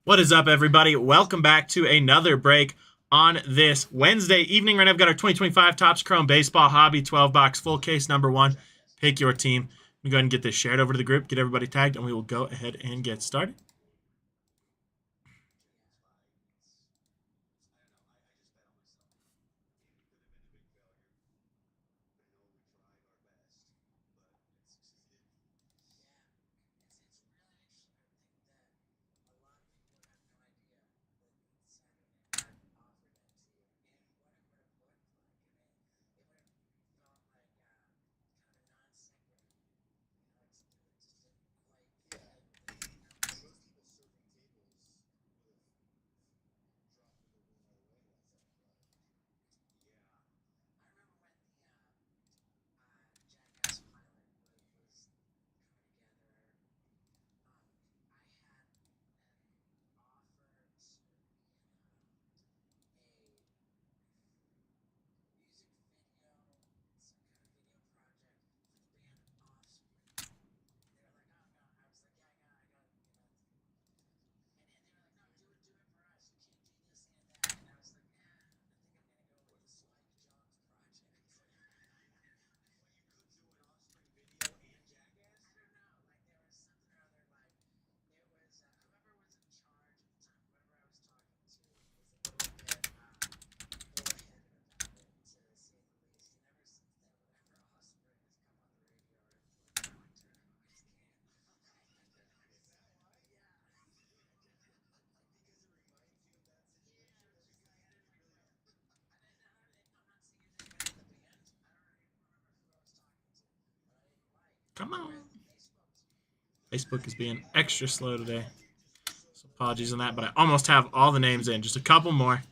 What is up, everybody? Welcome back to another break on this Wednesday evening. Right now, I've got our 2025 Topps Chrome Baseball Hobby 12-box full case number 1. Pick your team. Let me go ahead and get this shared over to the group, get everybody tagged, and we will go ahead and get started. Come on. Facebook is being extra slow today. So apologies on that, but I almost have all the names in. Just a couple more.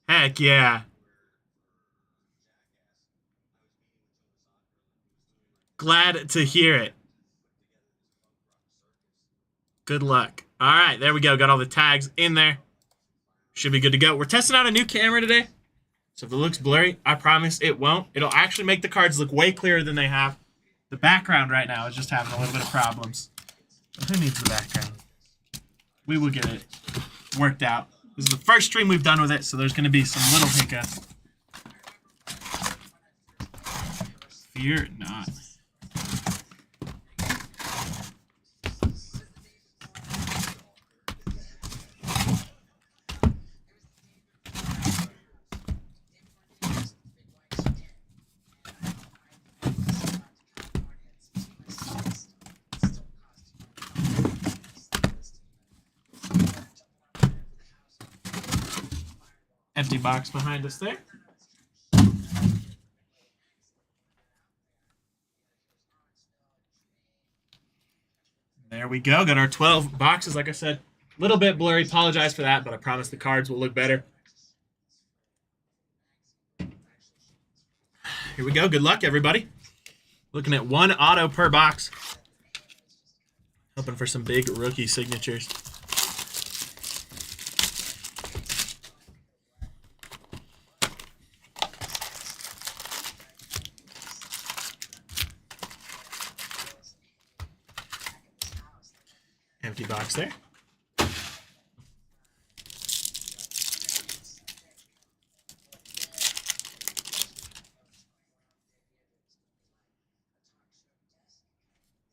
Heck yeah. Glad to hear it. Good luck. All right, there we go. Got all the tags in there. Should be good to go. We're testing out a new camera today. So if it looks blurry, I promise it won't. It'll actually make the cards look way clearer than they have. The background right now is just having a little bit of problems. But who needs the background? We will get it worked out. This is the first stream we've done with it, so there's going to be some little hiccups. Fear not. Empty box behind us there. There we go. Got our 12 boxes. Like I said, a little bit blurry. Apologize for that, but I promise the cards will look better. Here we go. Good luck, everybody. Looking at one auto per box. Hoping for some big rookie signatures. Empty box there.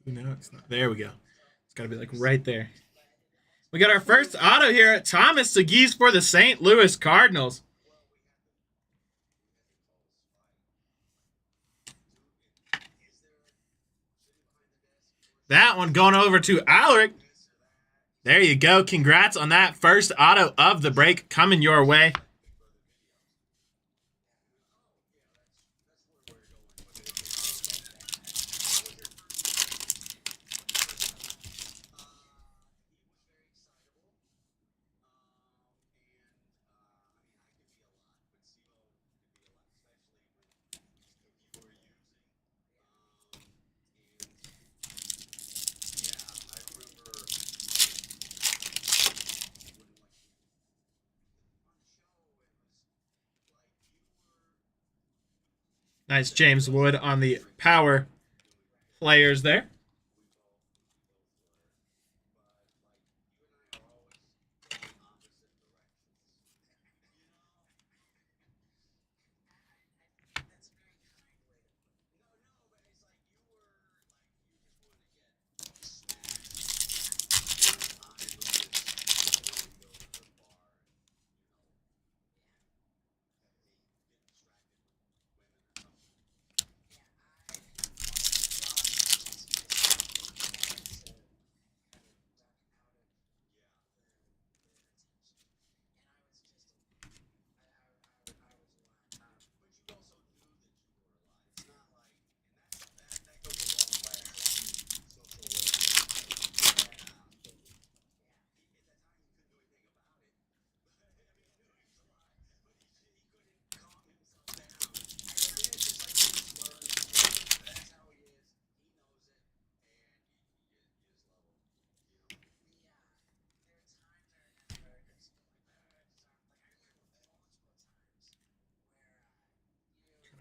No, it's not. There we go. It's got to be like right there. We got our first auto here at Thomas Segis for the St. Louis Cardinals. That one going over to Alaric. There you go. Congrats on that first auto of the break coming your way. Nice James Wood on the power players there.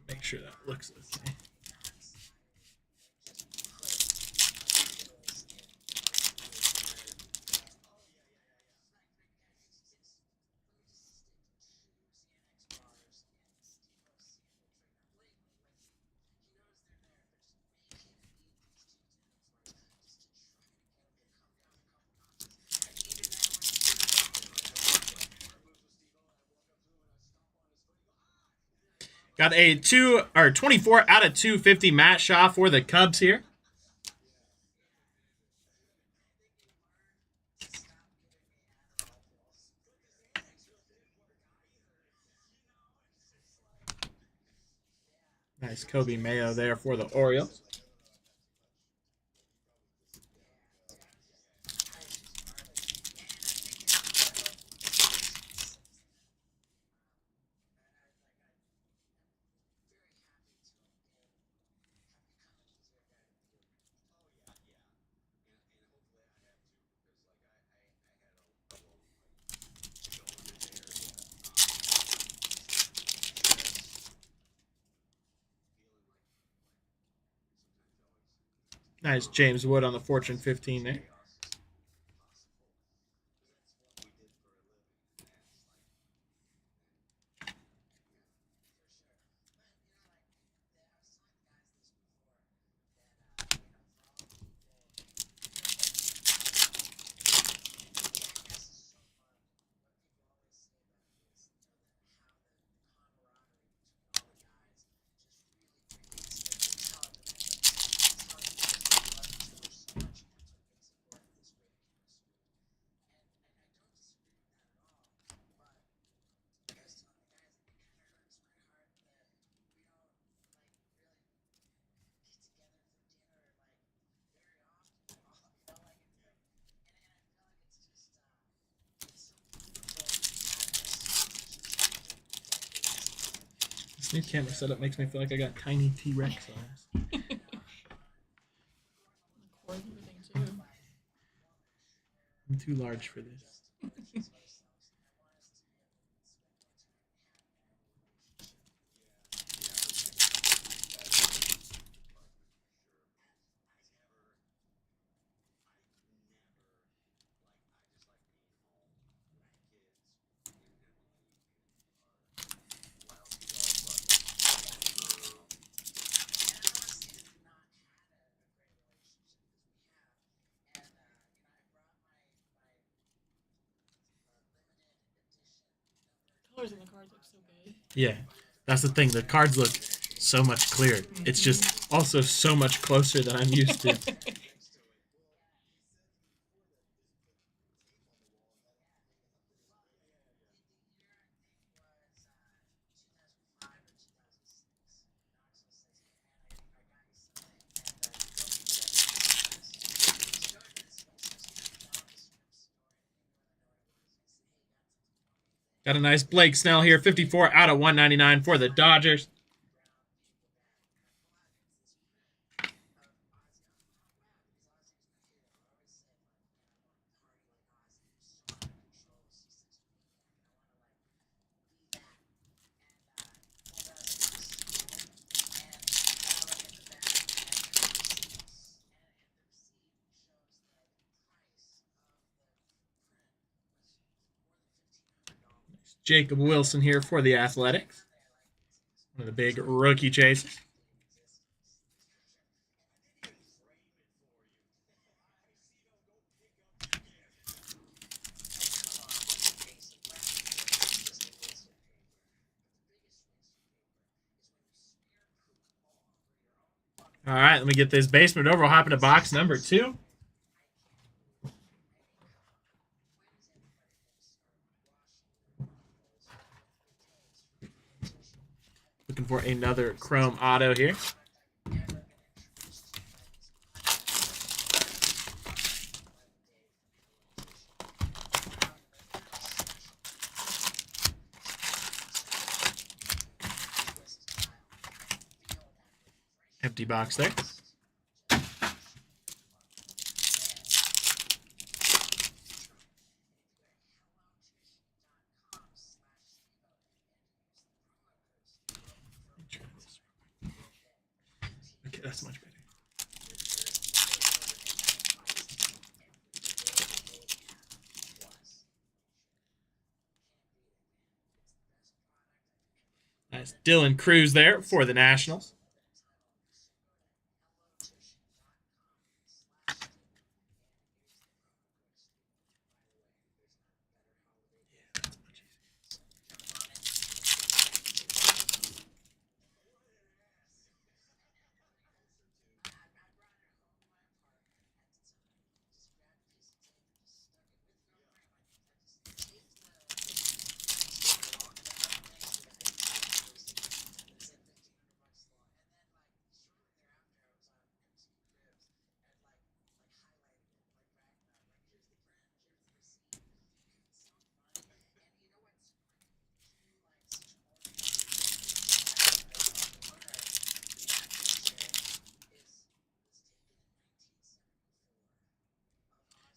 Make sure that looks okay. Got a 24 out of 250 Matt Shaw for the Cubs here. Nice Kobe Mayo there for the Orioles. Nice James Wood on the Fortune 15 there. This new camera setup makes me feel like I got tiny T-Rex arms. I'm too large for this. Colors in the cards look so good. Yeah, that's the thing. The cards look so much clearer. It's just also so much closer than I'm used to. Got a nice Blake Snell here, 54 out of 199 for the Dodgers. Jacob Wilson here for the Athletics. One of the big rookie chases. All right, let me get this basement over. We'll hop into box number 2. Looking for another chrome auto here. Empty box there. Okay, that's much better. Nice. Dylan Cruz there for the Nationals.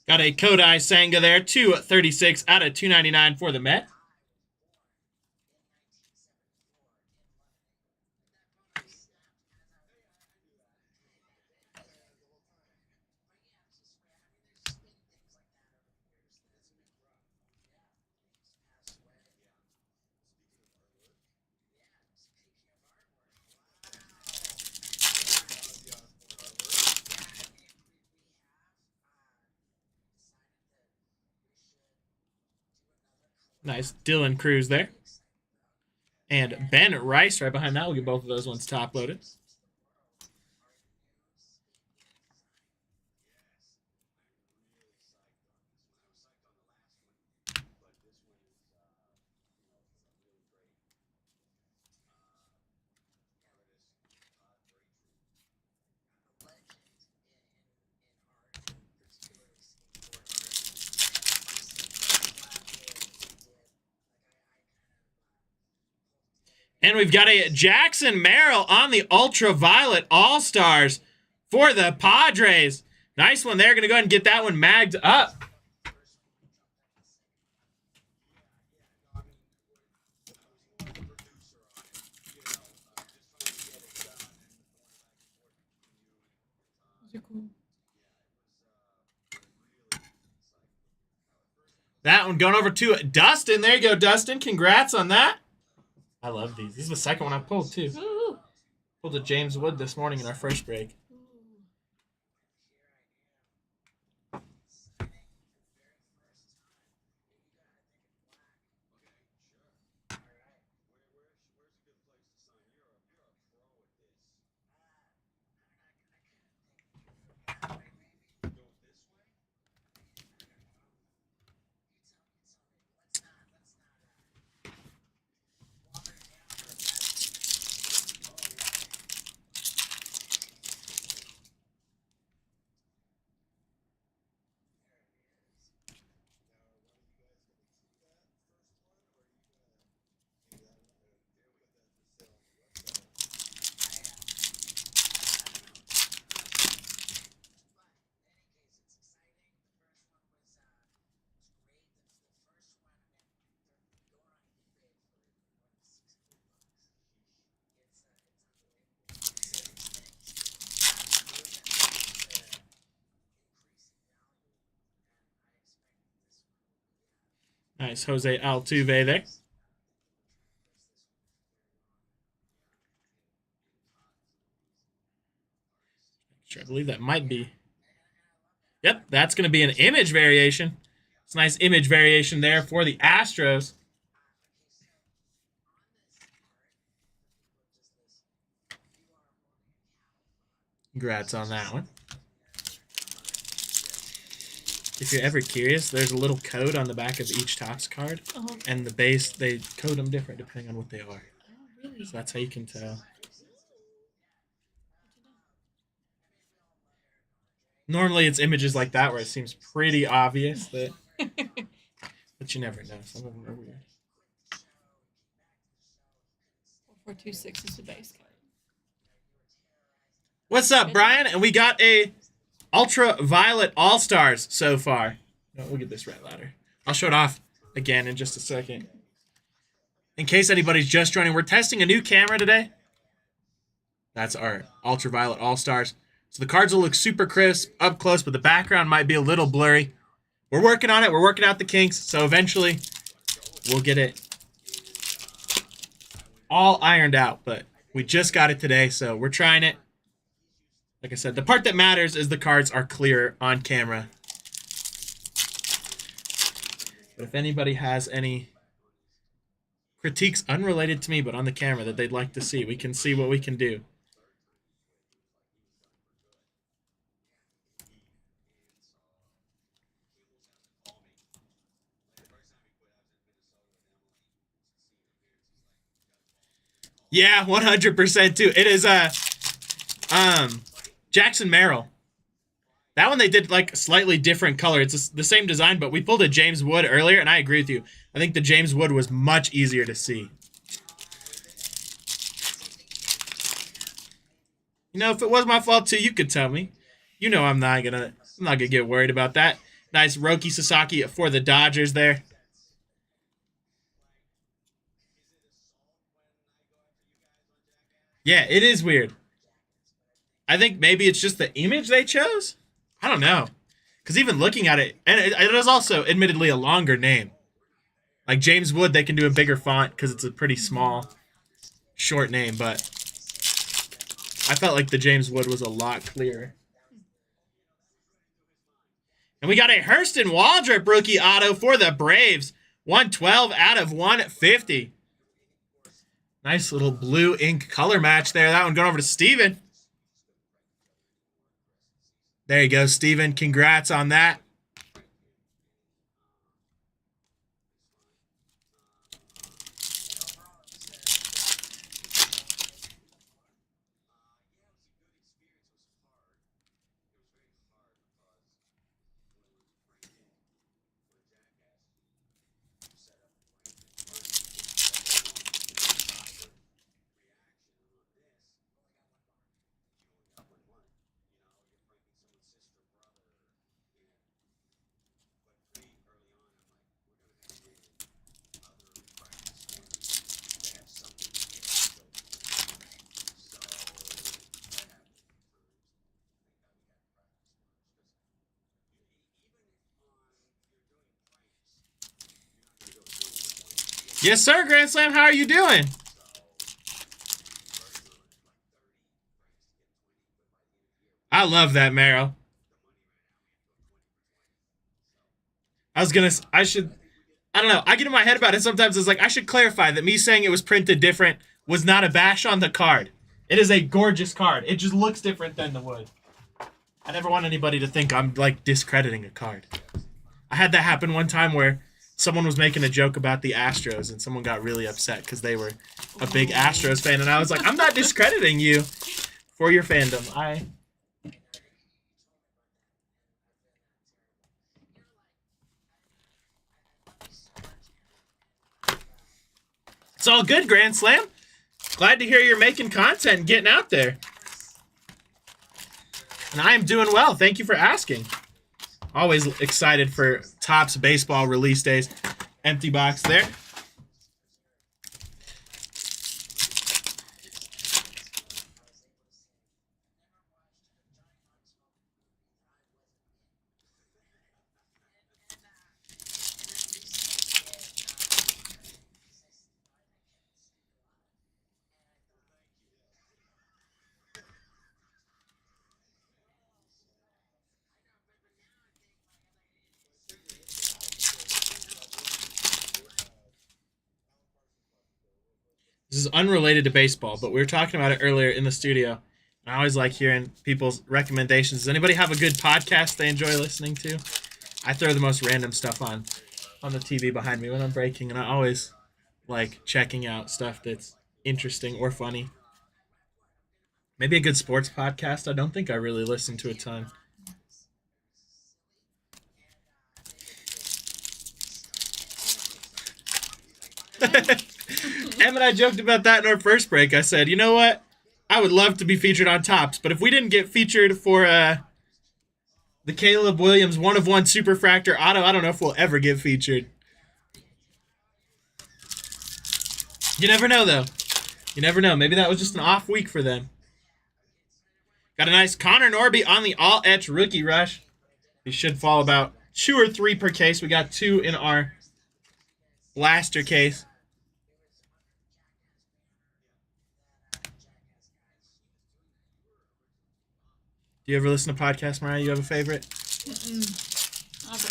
Got a Kodai Senga there, 236 out of 299 for the Met. Nice Dylan Cruz there. And Ben Rice right behind that. We'll get both of those ones top loaded. And we've got a Jackson Merrill on the Ultraviolet All-Stars for the Padres. Nice one there. Going to go ahead and get that one magged up. Those are cool. That one going over to Dustin. There you go, Dustin. Congrats on that. I love these. This is the second one I pulled, too. Ooh. Pulled a James Wood this morning in our first break. Nice Jose Altuve there. I believe that might be. Yep, that's going to be an image variation. It's a nice image variation there for the Astros. Congrats on that one. If you're ever curious, there's a little code on the back of each Topps card. And the base, they code them different depending on what they are. Oh, really? So that's how you can tell. Normally it's images like that where it seems pretty obvious that, but you never know. Some of them are weird. 4426 is the base card. What's up, Brian? And we got a Ultraviolet All-Stars so far. No, we'll get this right louder. I'll show it off again in just a second. In case anybody's just joining, we're testing a new camera today. That's our Ultraviolet All-Stars. So the cards will look super crisp up close, but the background might be a little blurry. We're working on it. We're working out the kinks. So eventually we'll get it all ironed out. But we just got it today, so we're trying it. Like I said, the part that matters is the cards are clear on camera. But if anybody has any critiques unrelated to me but on the camera that they'd like to see, we can see what we can do. Yeah, 100% too. It is Jackson Merrill. That one they did like a slightly different color. It's the same design, but we pulled a James Wood earlier, and I agree with you. I think the James Wood was much easier to see. You know, if it was my fault too, you could tell me. You know I'm not gonna get worried about that. Nice Roki Sasaki for the Dodgers there. Yeah, it is weird. I think maybe it's just the image they chose. I don't know. Because even looking at it, and it is also admittedly a longer name. Like James Wood, they can do a bigger font because it's a pretty small, short name. But I felt like the James Wood was a lot clearer. And we got a Hurston Waldrop rookie auto for the Braves. 112 out of 150. Nice little blue ink color match there. That one going over to Steven. There you go, Steven. Congrats on that. Yes, sir, Grand Slam. How are you doing? I love that, Merrill. I don't know. I get in my head about it sometimes. It's like, I should clarify that me saying it was printed different was not a bash on the card. It is a gorgeous card. It just looks different than the wood. I never want anybody to think I'm, like, discrediting a card. I had that happen one time where someone was making a joke about the Astros, and someone got really upset because they were a big Astros fan, and I was like, I'm not discrediting you for your fandom. It's all good, Grand Slam. Glad to hear you're making content and getting out there. And I am doing well. Thank you for asking. Always excited for Topps baseball release days. Empty box there. This is unrelated to baseball, but we were talking about it earlier in the studio. I always like hearing people's recommendations. Does anybody have a good podcast they enjoy listening to? I throw the most random stuff on the TV behind me when I'm breaking, and I always like checking out stuff that's interesting or funny. Maybe a good sports podcast. I don't think I really listen to a ton. Em and I joked about that in our first break. I said, you know what? I would love to be featured on Topps, but if we didn't get featured for the Caleb Williams 1-of-1 Superfractor Auto, I don't know if we'll ever get featured. You never know, though. You never know. Maybe that was just an off week for them. Got a nice Connor Norby on the all-etch rookie rush. He should fall about 2 or 3 per case. We got 2 in our blaster case. Do you ever listen to podcasts, Mariah? You have a favorite?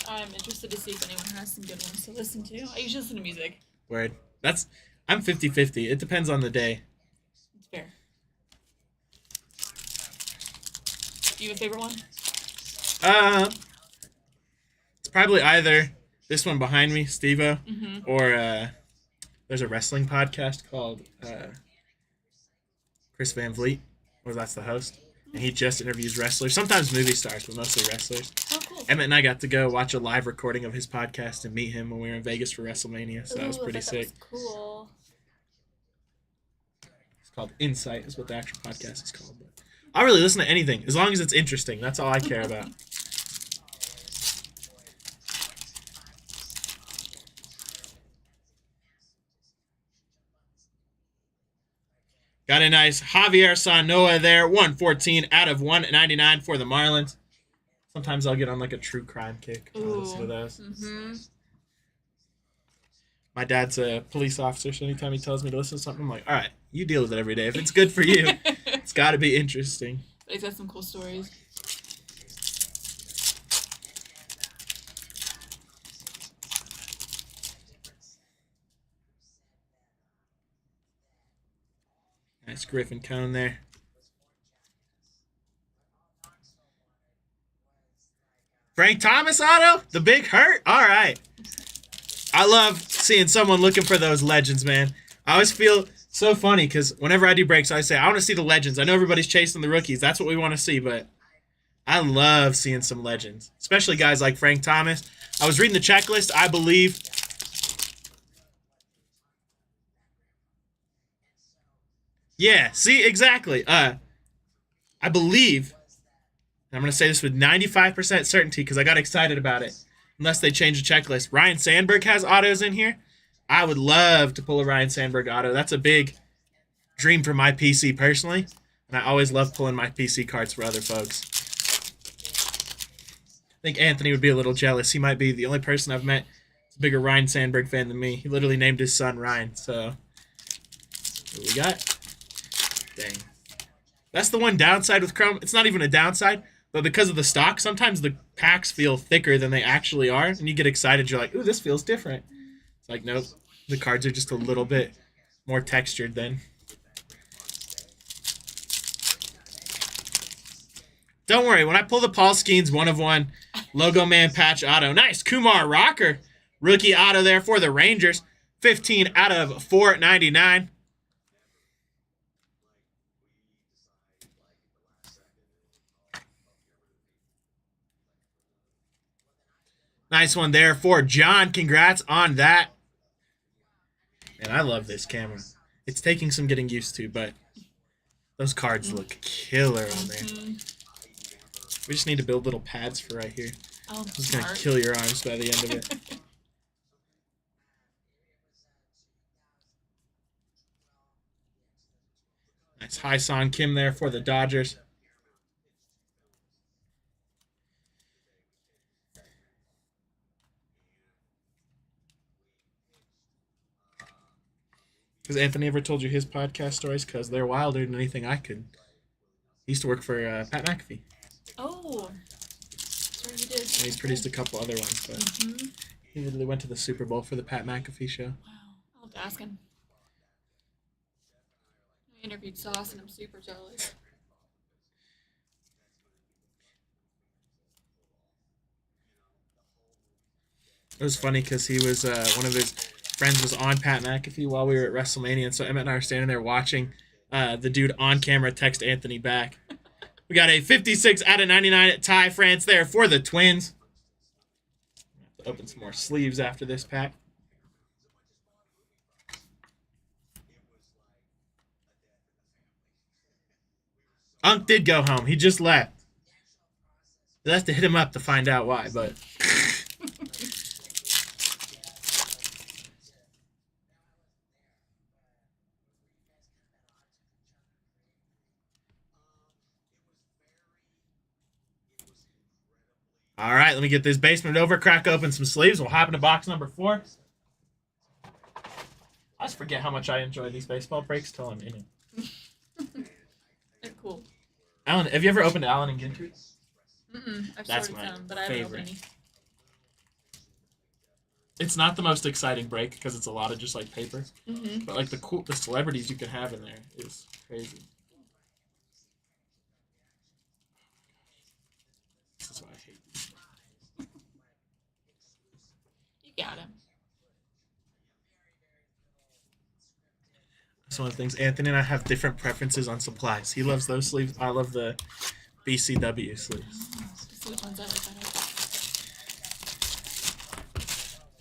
I'm interested to see if anyone has some good ones to listen to. I usually listen to music. Word. I'm 50-50. It depends on the day. It's fair. Do you have a favorite one? It's probably either this one behind me, Steve-O, or there's a wrestling podcast called Chris Van Vliet, where that's the host. And he just interviews wrestlers, sometimes movie stars, but mostly wrestlers. Oh, cool. Emmett and I got to go watch a live recording of his podcast and meet him when we were in Vegas for WrestleMania, so that was pretty sick. That was cool. It's called Insight, is what the actual podcast is called. But I really listen to anything, as long as it's interesting. That's all I care about. Got a nice Javier Sanoa there. 114 out of 199 for the Marlins. Sometimes I'll get on like a true crime kick. I'll listen to those. My dad's a police officer, so anytime he tells me to listen to something, I'm like, all right, you deal with it every day. If it's good for you, it's got to be interesting. He's got some cool stories. Nice Griffin cone there. Frank Thomas auto? The big hurt? All right. I love seeing someone looking for those legends, man. I always feel so funny because whenever I do breaks, I always say, I want to see the legends. I know everybody's chasing the rookies. That's what we want to see, but I love seeing some legends, especially guys like Frank Thomas. I was reading the checklist. I believe yeah, see, exactly. I believe, and I'm going to say this with 95% certainty because I got excited about it, unless they change the checklist. Ryan Sandberg has autos in here. I would love to pull a Ryan Sandberg auto. That's a big dream for my PC personally, and I always love pulling my PC cards for other folks. I think Anthony would be a little jealous. He might be the only person I've met that's a bigger Ryan Sandberg fan than me. He literally named his son Ryan, so what we got? Dang. That's the one downside with Chrome. It's not even a downside, but because of the stock, sometimes the packs feel thicker than they actually are, and you get excited. You're like, ooh, this feels different. It's like, nope, the cards are just a little bit more textured then. Don't worry, when I pull the Paul Skeens 1-of-1 Logo Man patch auto, nice Kumar Rocker rookie auto there for the Rangers, 15 out of 499. Nice one there for John. Congrats on that. Man, I love this camera. It's taking some getting used to, but those cards look killer on there. We just need to build little pads for right here. Oh, This is going to kill your arms by the end of it. Nice Hai-Song Kim there for the Dodgers. Has Anthony ever told you his podcast stories? Because they're wilder than anything I could. He used to work for Pat McAfee. Oh, that's right, he did. And he's produced a couple other ones, but he literally went to the Super Bowl for the Pat McAfee show. Wow, I'll have to ask him. I interviewed Sauce and I'm super jealous. It was funny because he was one of his friends was on Pat McAfee while we were at WrestleMania, and so Emmett and I were standing there watching the dude on camera text Anthony back. We got a 56 out of 99 at Ty France there for the Twins. Have to open some more sleeves after this pack. Unk did go home. He just left. You'll have to hit him up to find out why, but... All right, let me get this basement over, crack open some sleeves. We'll hop into box number 4. I just forget how much I enjoy these baseball breaks till I'm in it. They're cool. Alan, have you ever opened Allen and Gentry? I've That's sorted my some, but I haven't favorite. opened any. It's not the most exciting break because it's a lot of just like paper, but like the celebrities you can have in there is crazy. This is why I hate these. You got him. That's one of the things. Anthony and I have different preferences on supplies. He loves those sleeves. I love the BCW sleeves. Just which ones I like better.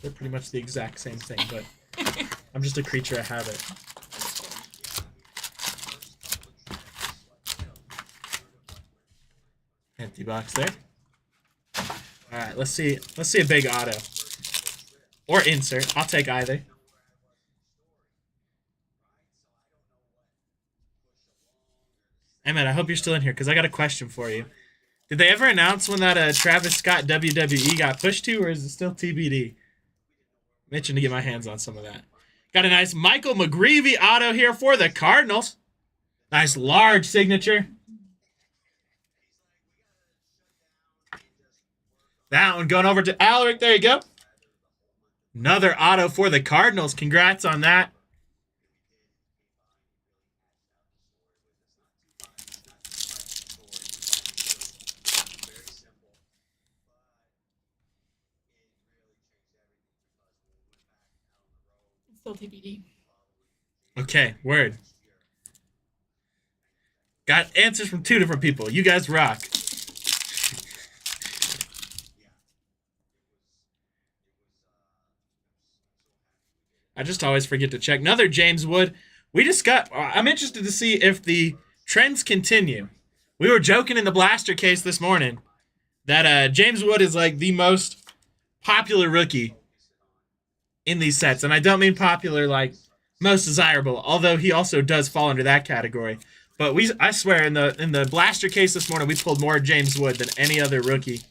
They're pretty much the exact same thing, but I'm just a creature of habit. Empty box there. All right, let's see a big auto or insert. I'll take either. Emmett, I hope you're still in here because I got a question for you. Did they ever announce when that Travis Scott WWE got pushed to, or is it still TBD? I'm itching to get my hands on some of that. Got a nice Michael McGreevy auto here for the Cardinals. Nice large signature. That one going over to Alaric. There you go. Another auto for the Cardinals. Congrats on that. It's still TBD. Okay, word. Got answers from 2 different people. You guys rock. I just always forget to check. Another James Wood. I'm interested to see if the trends continue. We were joking in the blaster case this morning that James Wood is like the most popular rookie in these sets. And I don't mean popular like most desirable, although he also does fall under that category. But I swear in the blaster case this morning, we pulled more James Wood than any other rookie.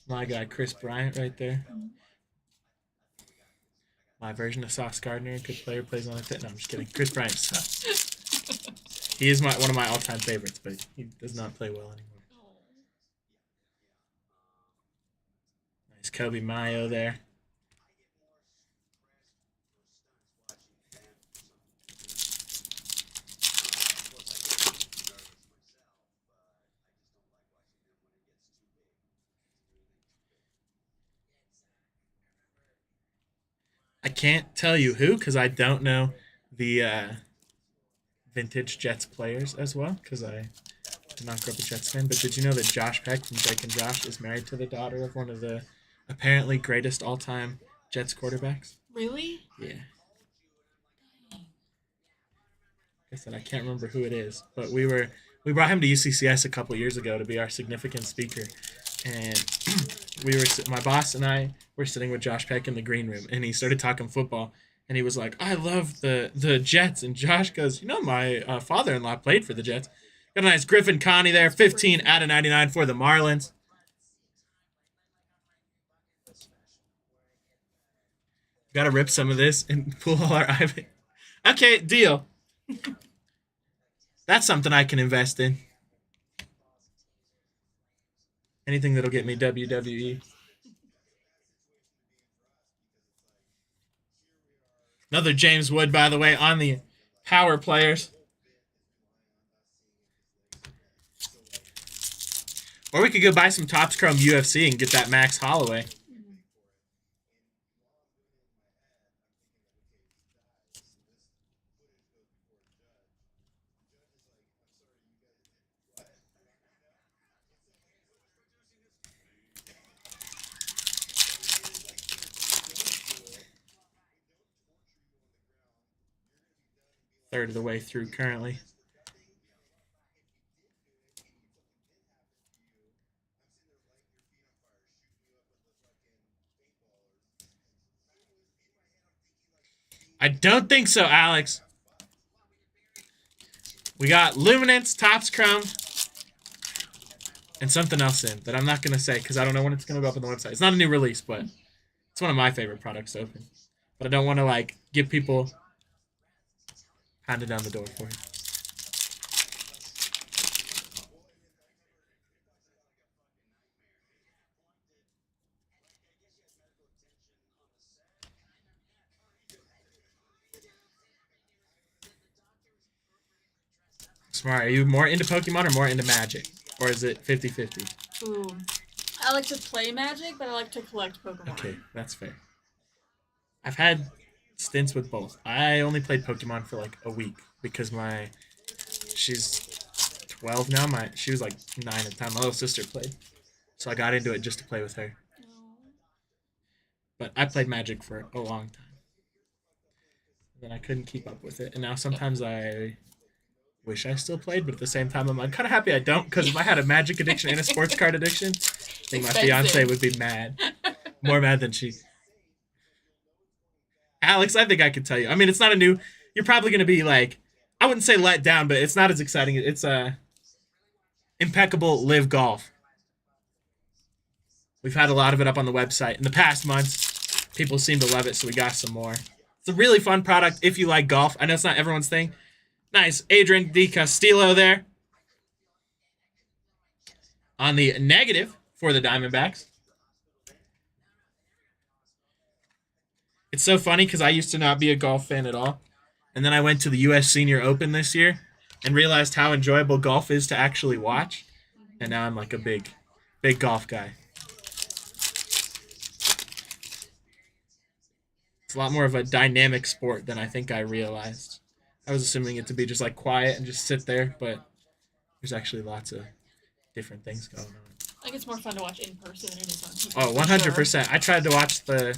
My guy, Chris Bryant, right there. My version of Sauce Gardner, good player, plays on it. No, I'm just kidding. Chris Bryant sucks. He is one of my all-time favorites, but he does not play well anymore. Nice Kobe Mayo there. I can't tell you who because I don't know the vintage Jets players as well because I did not grow up a Jets fan. But did you know that Josh Peck from Drake and Josh is married to the daughter of one of the apparently greatest all-time Jets quarterbacks? Really? Yeah. Like I said, I can't remember who it is, but we brought him to UCCS a couple years ago to be our significant speaker, and my boss and I were sitting with Josh Peck in the green room, and he started talking football, and he was like, "I love the Jets," and Josh goes, "You know, my father-in-law played for the Jets." Got a nice Griffin Connie there, 15 out of 99 for the Marlins. Gotta rip some of this and pull all our Ivan. Okay, deal. That's something I can invest in. Anything that'll get me WWE. Another James Wood, by the way, on the power players. Or we could go buy some Topps Chrome UFC and get that Max Holloway. Third of the way through currently. I don't think so, Alex. We got Luminance, Topps Chrome, and something else in that I'm not going to say because I don't know when it's going to go up on the website. It's not a new release, but it's one of my favorite products to open. But I don't want to, like, give people pounded down the door for it. Smart. Are you more into Pokemon or more into Magic? Or is it 50-50? Ooh. I like to play Magic, but I like to collect Pokemon. Okay, that's fair. I've had stints with both. I only played Pokemon for like a week because she's 12 now. She was like 9 at the time. My little sister played. So I got into it just to play with her. But I played Magic for a long time. Then I couldn't keep up with it. And now sometimes I wish I still played, but at the same time I'm kind of happy I don't, because if I had a Magic addiction and a sports card addiction, I think my fiance would be mad. More mad than she. Alex, I think I could tell you. I mean, it's not a new... You're probably going to be like... I wouldn't say let down, but it's not as exciting. It's impeccable Live Golf. We've had a lot of it up on the website in the past months. People seem to love it, so we got some more. It's a really fun product if you like golf. I know it's not everyone's thing. Nice. Adrian D. Castillo there. On the negative for the Diamondbacks. It's so funny because I used to not be a golf fan at all. And then I went to the U.S. Senior Open this year and realized how enjoyable golf is to actually watch. And now I'm like a big golf guy. It's a lot more of a dynamic sport than I think I realized. I was assuming it to be just like quiet and just sit there, but there's actually lots of different things going on. I think it's more fun to watch in person than it is on TV. Oh, 100%. I tried to watch the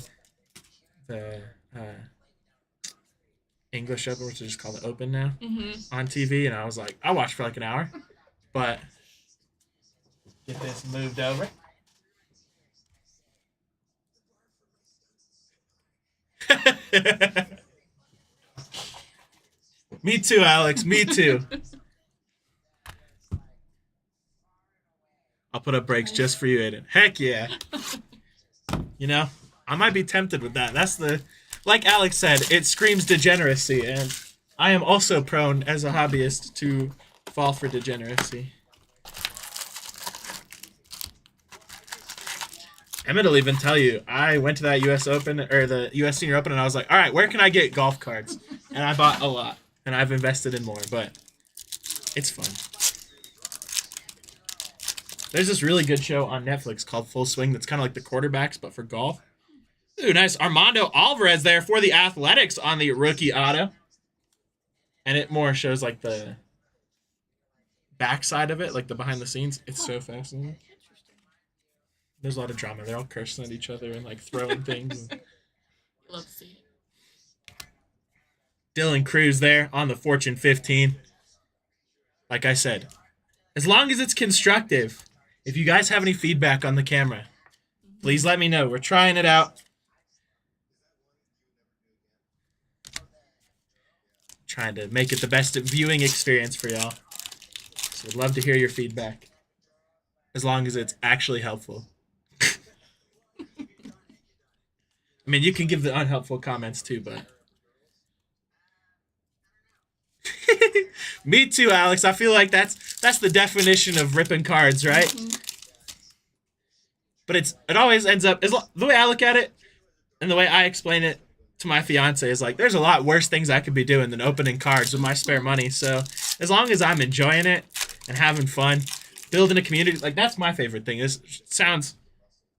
English Open, which is just called the Open now, on TV, and I was like, I'll watch for like an hour, but get this moved over. Me too, Alex. Me too. I'll put up brakes just for you, Aiden. Heck yeah. You know, I might be tempted with that. That's like Alex said, it screams degeneracy, and I am also prone as a hobbyist to fall for degeneracy. Emmett will even tell you, I went to that U.S. Open, or the U.S. Senior Open, and I was like, all right, where can I get golf cards? And I bought a lot, and I've invested in more, but it's fun. There's this really good show on Netflix called Full Swing that's kind of like the quarterbacks, but for golf. Ooh, nice. Armando Alvarez there for the Athletics on the rookie auto. And it more shows like the backside of it, like the behind the scenes. It's so fascinating. There's a lot of drama. They're all cursing at each other and like throwing things. Love to see it. Dylan Cruz there on the Fortune 15. Like I said, as long as it's constructive, if you guys have any feedback on the camera, please let me know. We're trying it out. Trying to make it the best viewing experience for y'all. So I'd love to hear your feedback. As long as it's actually helpful. I mean, you can give the unhelpful comments too, but. Me too, Alex. I feel like that's the definition of ripping cards, right? But it always ends up the way I look at it, and the way I explain it to my fiance is like, there's a lot worse things I could be doing than opening cards with my spare money. So as long as I'm enjoying it and having fun, building a community, like that's my favorite thing. This sounds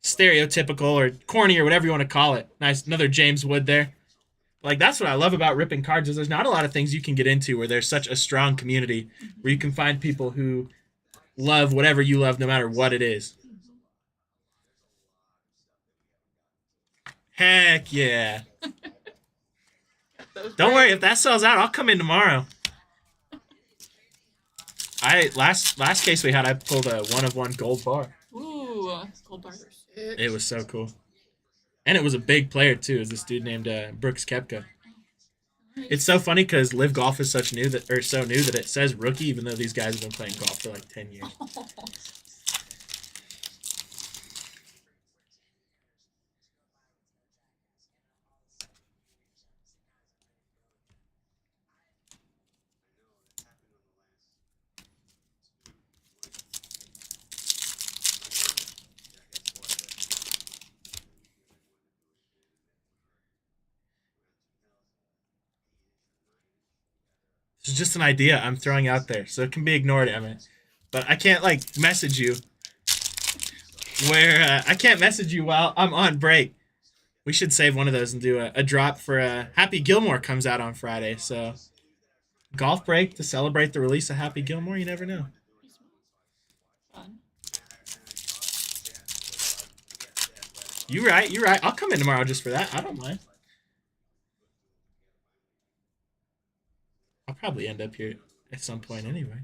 stereotypical or corny or whatever you want to call it. Nice, another James Wood there. Like that's what I love about ripping cards is there's not a lot of things you can get into where there's such a strong community where you can find people who love whatever you love no matter what it is. Heck yeah. Don't worry, if that sells out, I'll come in tomorrow. Last case we had, I pulled a 1-of-1 gold bar. Ooh, gold bars. It was so cool. And it was a big player too. It was this dude named Brooks Koepka. It's so funny because Live Golf is so new that it says rookie, even though these guys have been playing golf for like 10 years. It's just an idea I'm throwing out there, so it can be ignored, Emmett. But I can't like message you where I can't message you while I'm on break. We should save one of those and do a drop for Happy Gilmore comes out on Friday. So golf break to celebrate the release of Happy Gilmore. You never know. Fun. You're right. I'll come in tomorrow just for that. I don't mind. I'll probably end up here at some point anyway.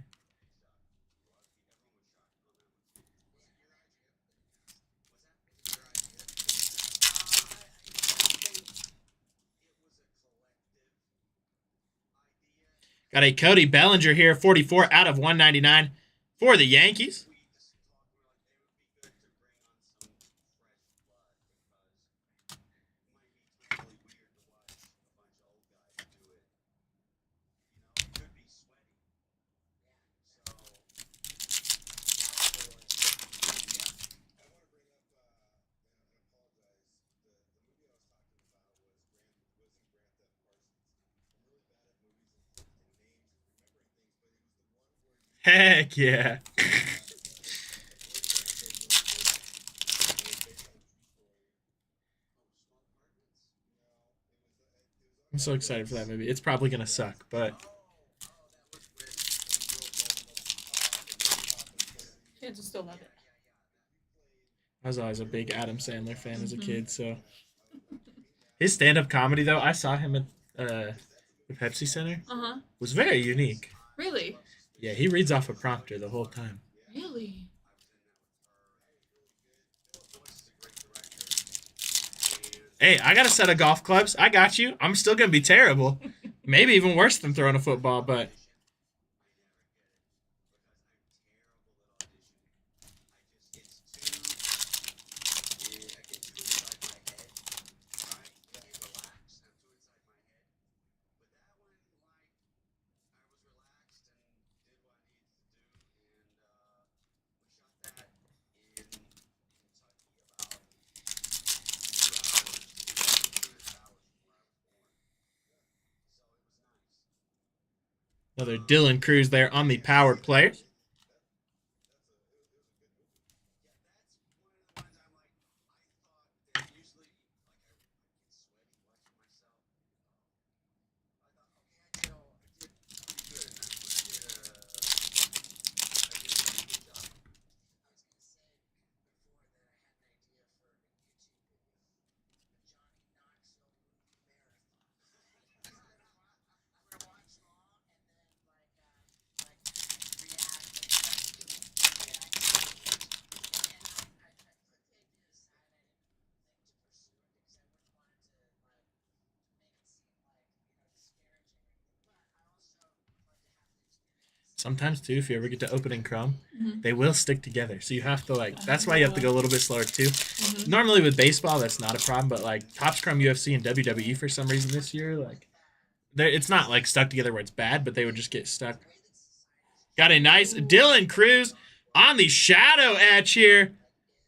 Got a Cody Bellinger here, 44 out of 199 for the Yankees. Heck yeah. I'm so excited for that movie. It's probably going to suck, but Kids will still love it. I was always a big Adam Sandler fan as a kid, so his stand-up comedy though, I saw him at the Pepsi Center. Was very unique. Really? Yeah, he reads off a prompter the whole time. Really? Hey, I got a set of golf clubs. I got you. I'm still going to be terrible. Maybe even worse than throwing a football, but another Dylan Cruz there on the powered players. sometimes too, if you ever get to opening Chrome, Mhm. they will stick together. So you have to like. That's why you have to go a little bit slower too. Mhm. Normally with baseball, that's not a problem, but like Topps Chrome UFC and WWE for some reason this year, like, it's not like stuck together where it's bad, but they would just get stuck. Got a nice Dylan Cruz on the shadow edge here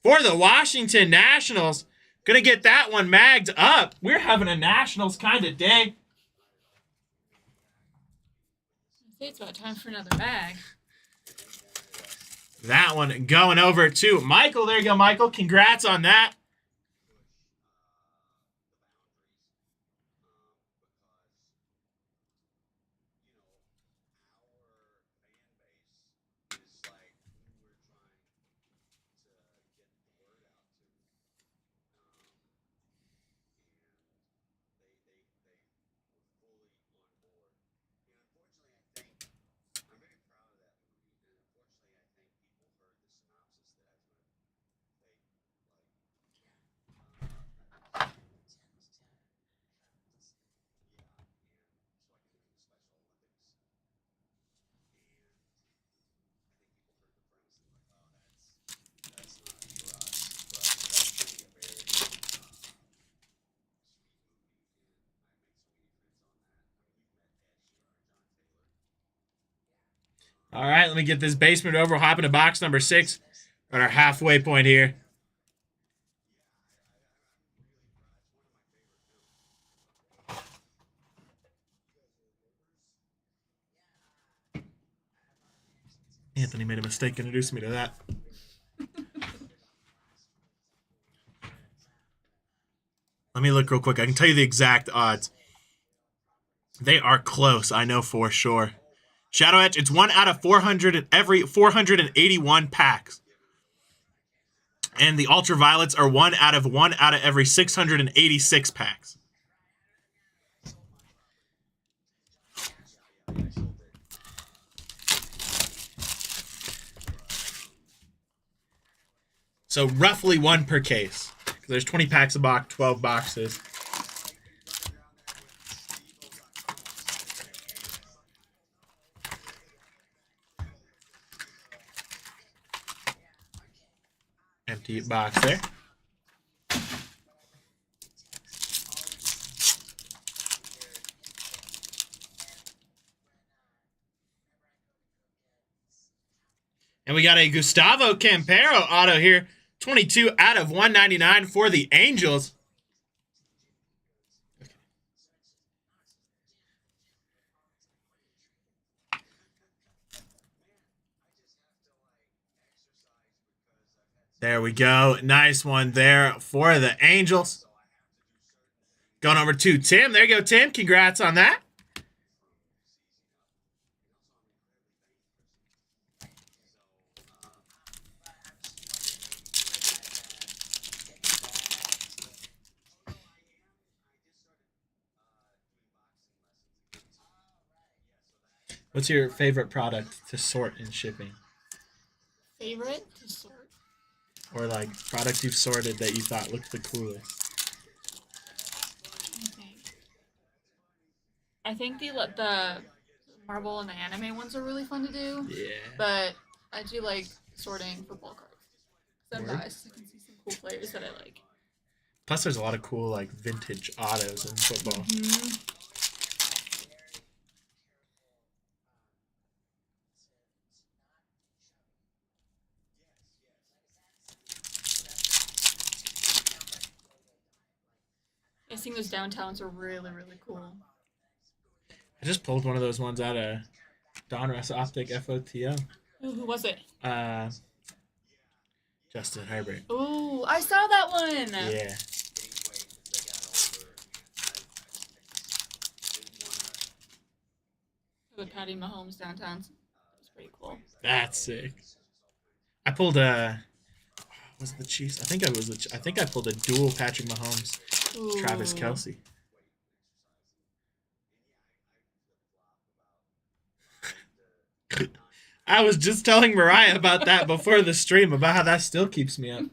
for the Washington Nationals. Gonna get that one magged up. We're having a Nationals kind of day. I say it's about time for another bag. That one going over to Michael. There you go, Michael. Congrats on that. All right, let me get this basement over. We'll hop into box number 6 at our halfway point here. Anthony made a mistake introducing me to that. Let me look real quick. I can tell you the exact odds. They are close, I know for sure. Shadow Etch, it's 1 out of 400 in every 481 packs. And the Ultraviolets are 1 out of every 686 packs. So roughly 1 per case. There's 20 packs a box, 12 boxes. Empty box there. And we got a Gustavo Campero auto here. 22 out of 199 for the Angels. There we go. Nice one there for the Angels. Going over to Tim. There you go, Tim. Congrats on that. What's your favorite product to sort in shipping? Favorite to sort? Or like product you've sorted that you thought looked the coolest? I think the Marvel and the anime ones are really fun to do. Yeah. But I do like sorting football cards. So I'm Word. biased. I can see some cool players that I like. Plus, there's a lot of cool like vintage autos in football. Mm-hmm. I think those downtowns are really, really cool. I just pulled one of those ones out of Donruss Optic FOTO. Ooh, who was it? Justin Herbert. Ooh, I saw that one. Yeah. The Patty Mahomes downtowns. That's pretty cool. That's sick. I pulled was it the Chiefs? I think I pulled a dual Patrick Mahomes, Ooh. Travis Kelce. I was just telling Mariah about that before the stream, about how that still keeps me up.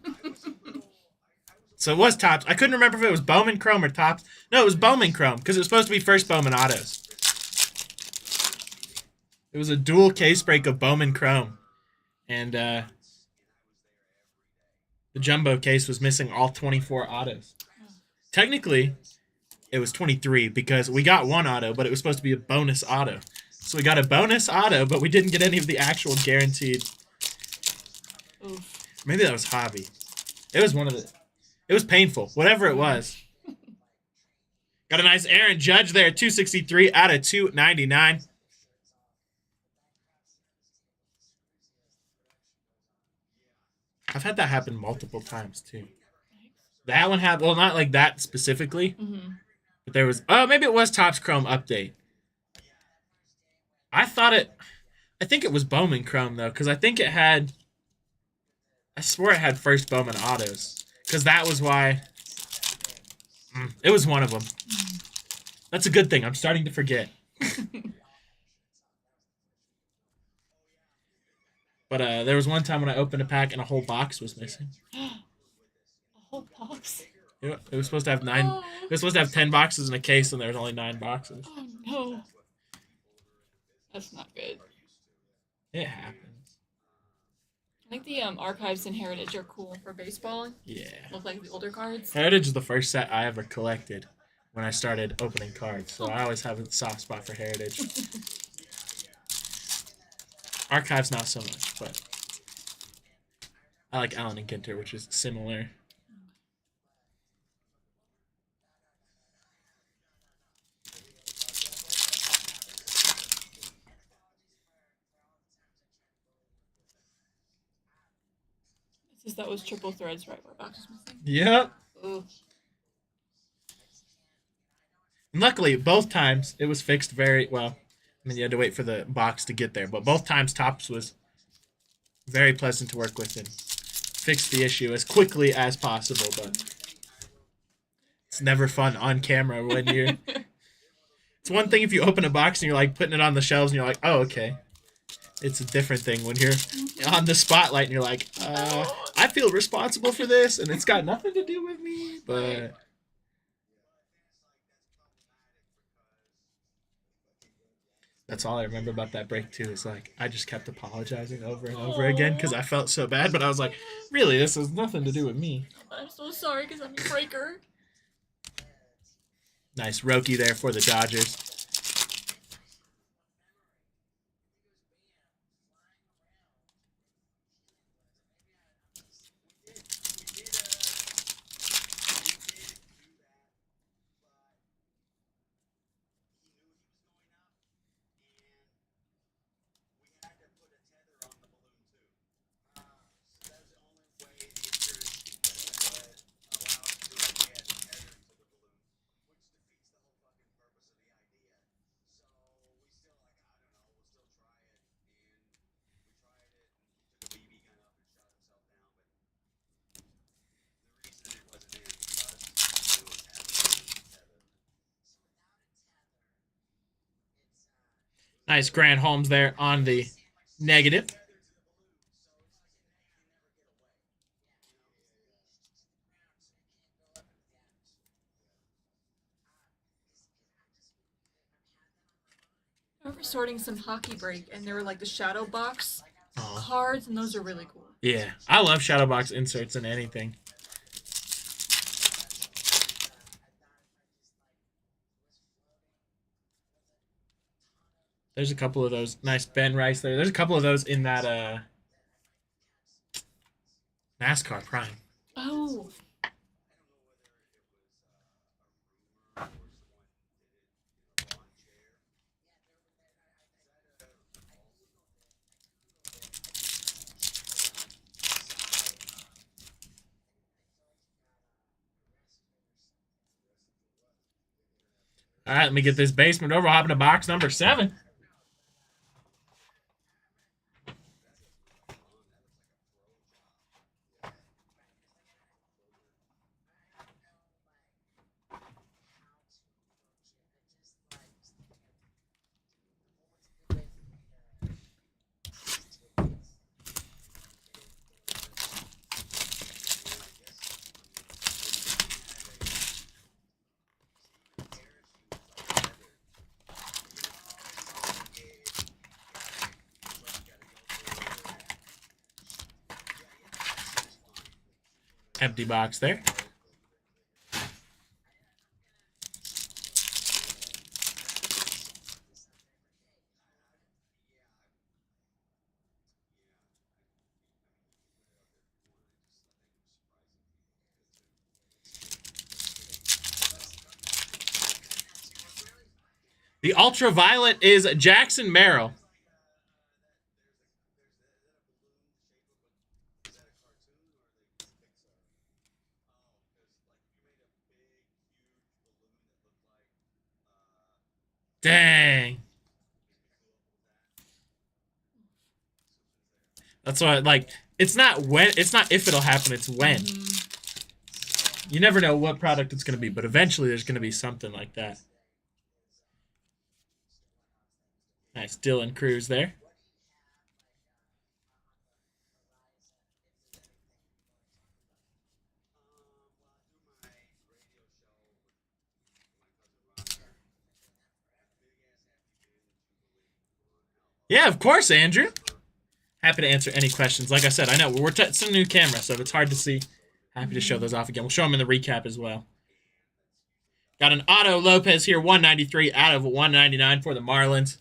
So it was Topps. I couldn't remember if it was Bowman Chrome or Topps. No, it was Bowman Chrome, because it was supposed to be first Bowman autos. It was a dual case break of Bowman Chrome. And the jumbo case was missing all 24 autos. Technically, it was 23 because we got one auto, but it was supposed to be a bonus auto. So we got a bonus auto, but we didn't get any of the actual guaranteed. Oof. Maybe that was hobby. It was one of the... It was painful. Whatever it was. Got a nice Aaron Judge there. 263 out of 299. I've had that happen multiple times, too. That one happened... Well, not like that specifically. Mm-hmm. But there was... Oh, maybe it was Topps Chrome update. I thought it... I think it was Bowman Chrome, though, because I think it had... I swore it had first Bowman autos. Because that was why... It was one of them. That's a good thing. I'm starting to forget. But there was one time when I opened a pack and a whole box was missing. A whole box? It was supposed to have 9... Oh. It was supposed to have 10 boxes in a case, and there was only 9 boxes. Oh, no. That's not good. It happens. I think the archives and heritage are cool for baseball. Yeah. Look like the older cards. Heritage is the first set I ever collected when I started opening cards, so I always have a soft spot for Heritage. Archives not so much, but I like Allen and Ginter, which is similar. That was triple threads, right? Where box is missing. Yep. Ooh. And luckily, both times it was fixed very well. I mean, you had to wait for the box to get there, but both times Topps was very pleasant to work with and fixed the issue as quickly as possible. But it's never fun on camera when you're. It's one thing if you open a box and you're like putting it on the shelves and you're like, oh, okay. It's a different thing when you're on the spotlight and you're like, I feel responsible for this and it's got nothing to do with me. But that's all I remember about that break too. Is like I just kept apologizing over and over again because I felt so bad. But I was like, really, this has nothing to do with me. I'm so sorry because I'm a breaker. Nice Roki there for the Dodgers. Nice Grant Holmes there on the negative. I remember sorting some hockey break, and there were like the shadow box Oh. cards, and those are really cool. Yeah, I love shadow box inserts in anything. There's a couple of those. Nice Ben Rice there. There's a couple of those in that NASCAR Prime. Oh. All right, let me get this basement over. We'll hop into box number 7. Empty box there. The ultraviolet is Jackson Merrill. Dang. That's why, like, it's not when, it's not if it'll happen, it's when. You never know what product it's going to be, but eventually there's going to be something like that. Nice Dylan Cruz there. Yeah, of course, Andrew. Happy to answer any questions. Like I said, I know we're testing a new camera, so if it's hard to see, happy to show those off again. We'll show them in the recap as well. Got an Otto Lopez here, 193 out of 199 for the Marlins.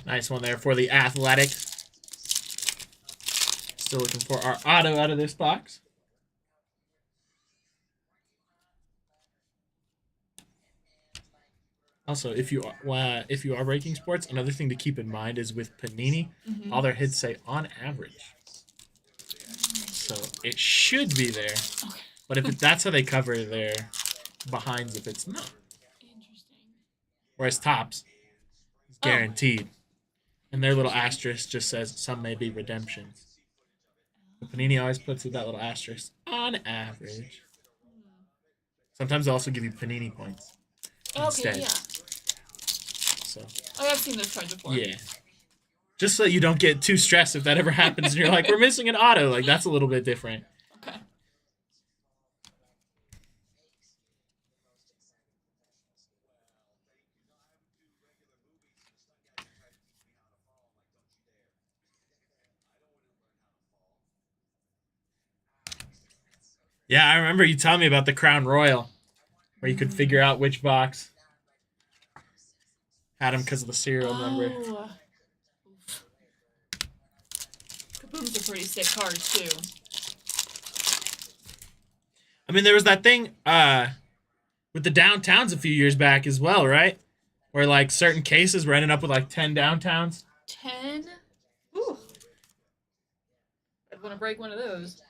Nice one there for the Athletic. Still looking for our auto out of this box. Also, if you are breaking sports, another thing to keep in mind is with Panini, all their hits say on average. So it should be there. Okay. But if that's how they cover their behinds, if it's not. Interesting. Whereas Topps is guaranteed. And their little asterisk just says some may be redemptions. But Panini always puts that little asterisk on average. Sometimes they also give you Panini points instead. Okay, yeah. So I have seen those cards before. yeah. Just so you don't get too stressed if that ever happens and you're like, we're missing an auto. Like, that's a little bit different. Okay. Yeah, I remember you telling me about the Crown Royal, where you could figure out which box had him because of the serial number. Oof. Kaboom's a pretty sick card, too. I mean, there was that thing with the downtowns a few years back as well, right? Where, like, certain cases were ending up with, like, 10 downtowns. 10? Ooh. I'd want to break one of those.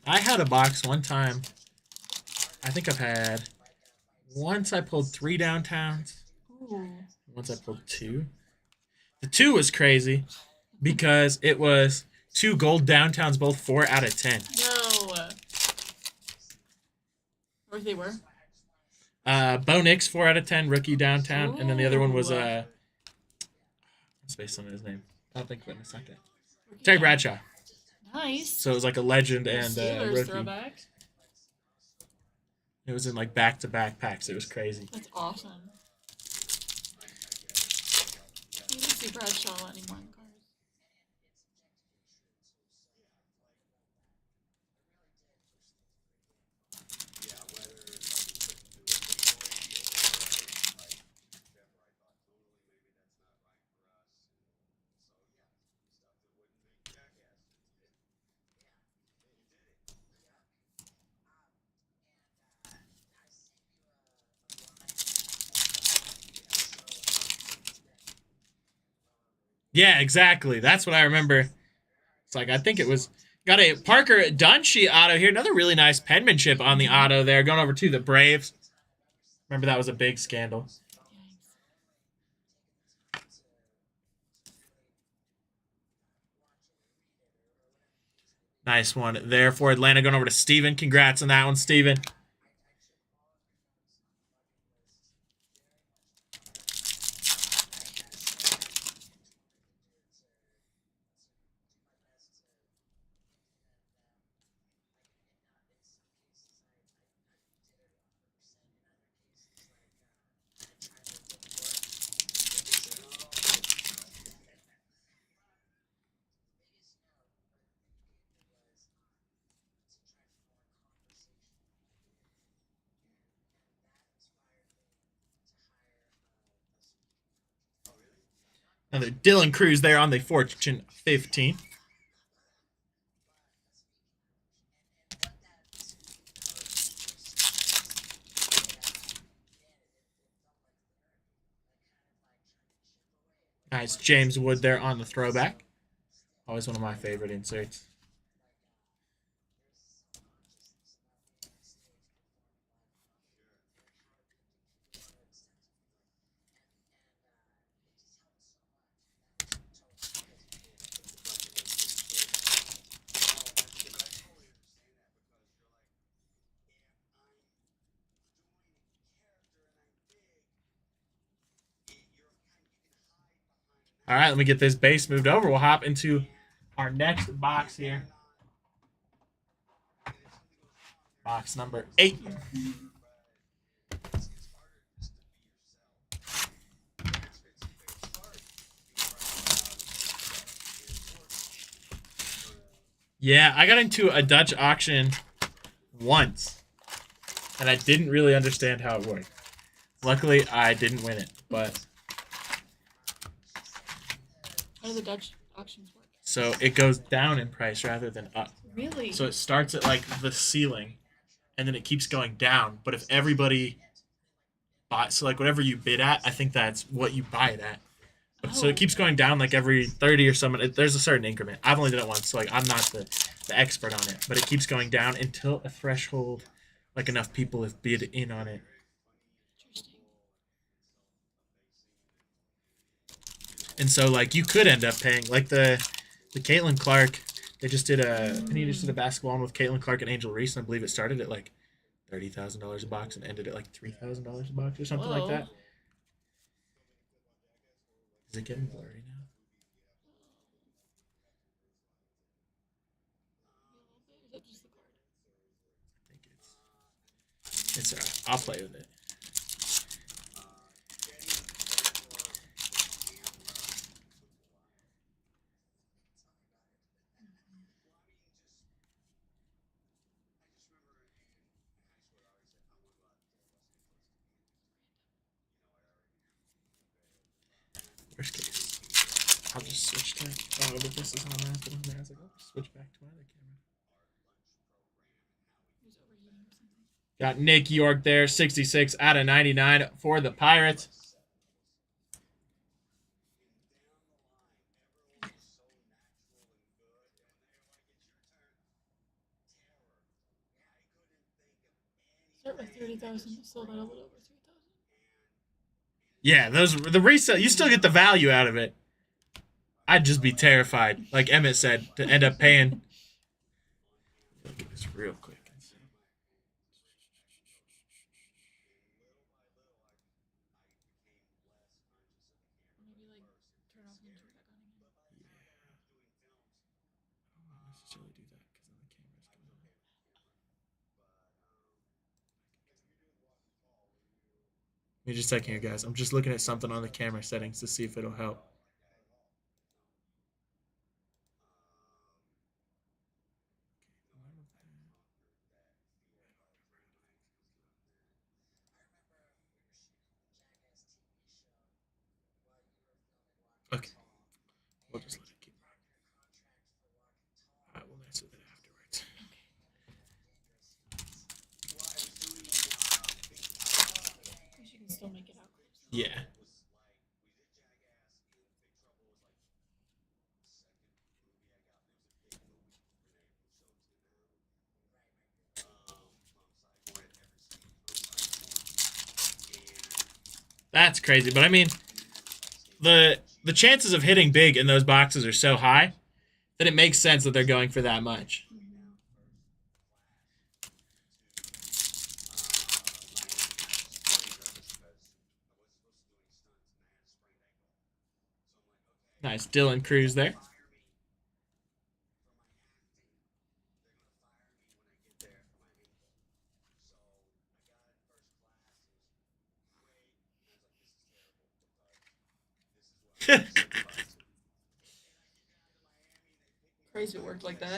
I had a box one time. I think I've had... Once I pulled 3 downtowns. Ooh. Once I pulled 2. The 2 was crazy because it was 2 gold downtowns, both 4 out of 10. No. Or they were? Bo Nix, 4 out of 10, rookie downtown. And then the other one was... Ooh. What's based on his name? I'll think of it in a second. Terry Bradshaw. Nice. So it was like a legend and Steelers rookie. throwback. It was in like back-to-back packs. It was crazy. That's awesome. You don't see Bradshaw anymore in cards. Yeah, exactly. That's what I remember. It's like, I think it was. Got a Parker Dunshee auto here. Another really nice penmanship on the auto there. Going over to the Braves. Remember that was a big scandal. Nice one there for Atlanta. Going over to Steven. Congrats on that one, Steven. Another Dylan Cruz there on the Fortune 15. Nice James Wood there on the throwback. Always one of my favorite inserts. All right, let me get this base moved over. We'll hop into our next box here. Box number 8. Yeah, I got into a Dutch auction once, and I didn't really understand how it worked. Luckily, I didn't win it, but... How do the Dutch auctions work? So it goes down in price rather than up. Really? So it starts at like the ceiling, and then it keeps going down. But if everybody buys, so like whatever you bid at, I think that's what you buy it at. So it keeps going down like every 30 or something. There's a certain increment. I've only done it once, so like I'm not the expert on it. But it keeps going down until a threshold, like enough people have bid in on it. Interesting. And so like you could end up paying like the Caitlin Clark. They just did Panini just did a basketball one with Caitlin Clark and Angel Reese, and I believe it started at like $30,000 a box and ended at like $3,000 a box or something like that. Is it getting blurry now? I think it's alright. I'll play with it. Worst case, I'll just switch to. Oh, but this is on that. But on there, I was like, I'll just switch back to my other camera. Got Nick York there, 66 out of 99 for the Pirates. Start with 30,000. Sold out a little over 3,000. Yeah, the resale. You still get the value out of it. I'd just be terrified, like Emmett said, to end up paying. Look at this real quick. Maybe like turn off and turn back on again. I don't necessarily do that because then the camera's coming on. Give me just a second here, guys. I'm just looking at something on the camera settings to see if it'll help. Okay. We'll just let it keep running. I will mess with it afterwards. You can still make it out. Yeah. That's crazy. But I mean, the chances of hitting big in those boxes are so high that it makes sense that they're going for that much. Nice Dylan Cruz there. Crazy it worked like that. I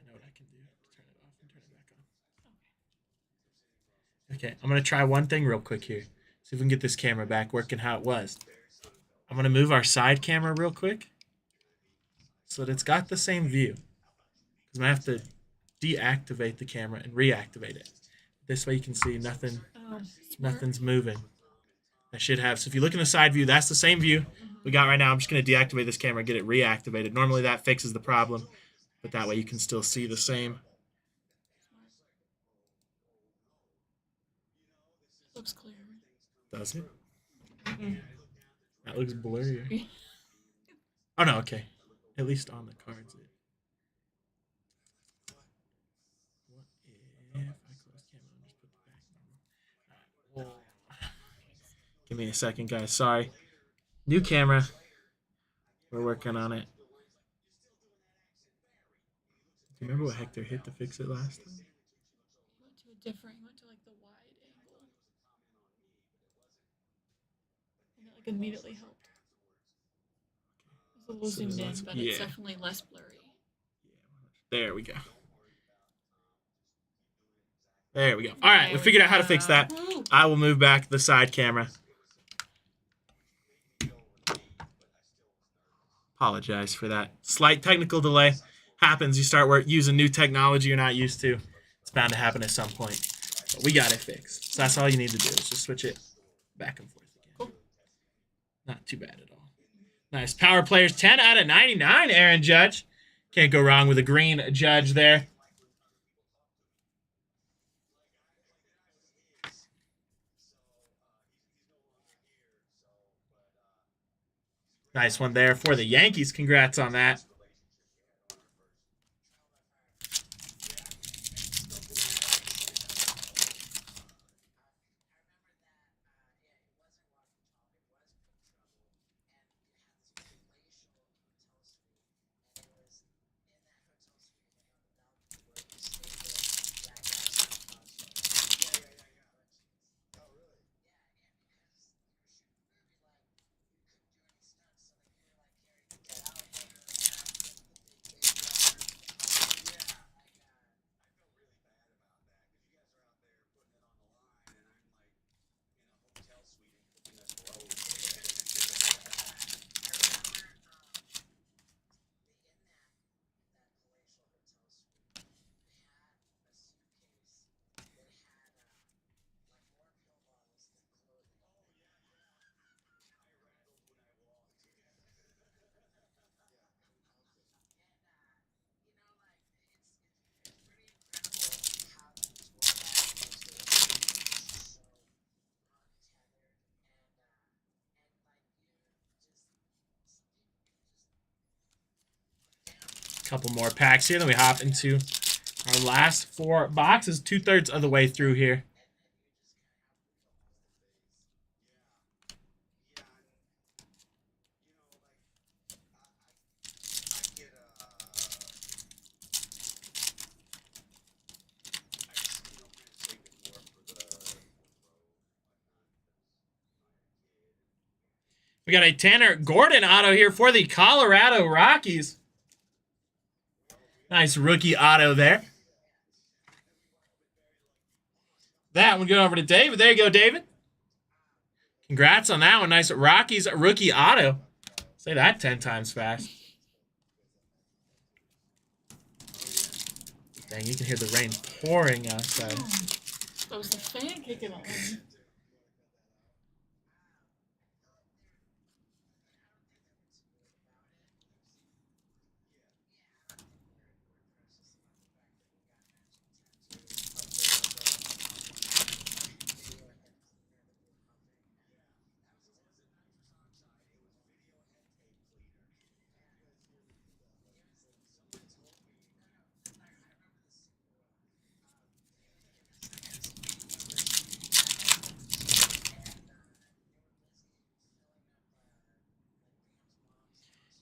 know what I can do. Turn it off and turn it back on. Okay, I'm going to try one thing real quick here. See if we can get this camera back working how it was. I'm going to move our side camera real quick so that it's got the same view. Because I'm going to have to deactivate the camera and reactivate it. This way you can see nothing's moving. I should have. So if you look in the side view, that's the same view we got right now. I'm just going to deactivate this camera and get it reactivated. Normally that fixes the problem, but that way you can still see the same. Looks clear. Does it? That looks blurry. Oh, no, okay. At least on the cards. What if I close camera and just put the back normal? Give me a second, guys. Sorry. New camera. We're working on it. Do you remember what Hector hit to fix it last time? He went to a different. He went to like the wide angle, and it like immediately helped. It's a little zoomed in, but it's definitely less blurry. There we go. There we go. All right, we figured out how to fix that. I will move back the side camera. Apologize for that slight technical delay. Happens. You start using new technology you're not used to. It's bound to happen at some point. But we got it fixed. So that's all you need to do is just switch it back and forth again. Cool. Not too bad at all. Nice. Power Players 10 out of 99, Aaron Judge. Can't go wrong with a green Judge there. Nice one there for the Yankees. Congrats on that. Couple more packs here, then we hop into our last 4 boxes, 2/3 of the way through here. We got a Tanner Gordon auto here for the Colorado Rockies. Nice rookie auto there. That one going over to David. There you go, David. Congrats on that one. Nice Rockies rookie auto. Say that 10 times fast. Dang, you can hear the rain pouring outside. That was the fan kicking on.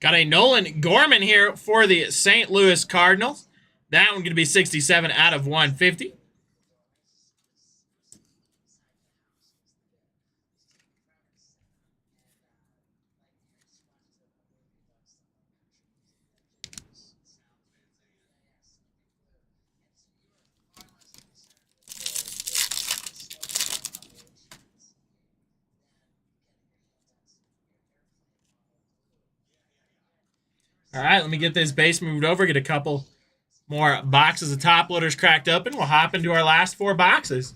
Got a Nolan Gorman here for the St. Louis Cardinals. That one going to be 67 out of 150. All right, let me get this base moved over, get a couple more boxes of top loaders cracked open. We'll hop into our last 4 boxes.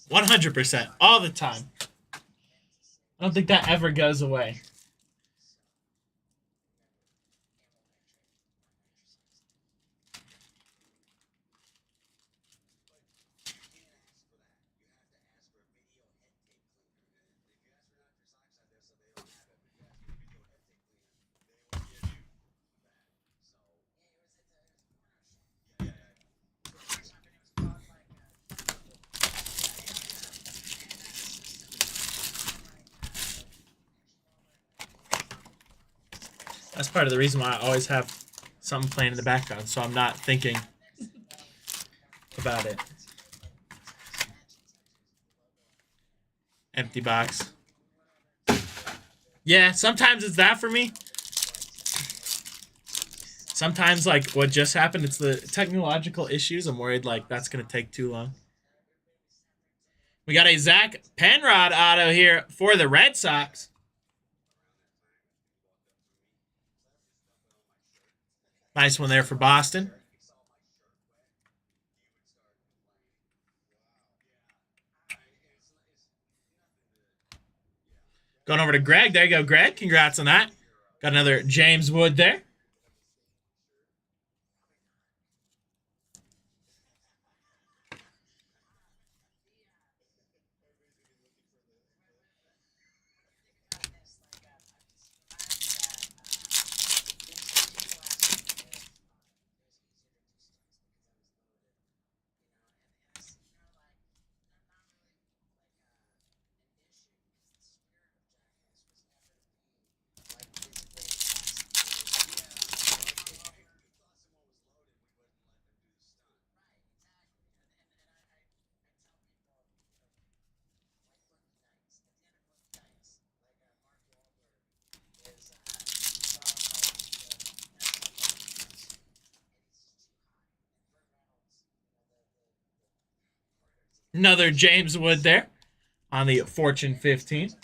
$100% all the time. I don't think that ever goes away. That's part of the reason why I always have something playing in the background, so I'm not thinking about it. Empty box. Yeah, sometimes it's that for me. Sometimes, like, what just happened, it's the technological issues. I'm worried, like, that's going to take too long. We got a Zach Penrod auto here for the Red Sox. Nice one there for Boston. Going over to Greg. There you go, Greg. Congrats on that. Got another James Wood there. Another James Wood there on the Fortune 15.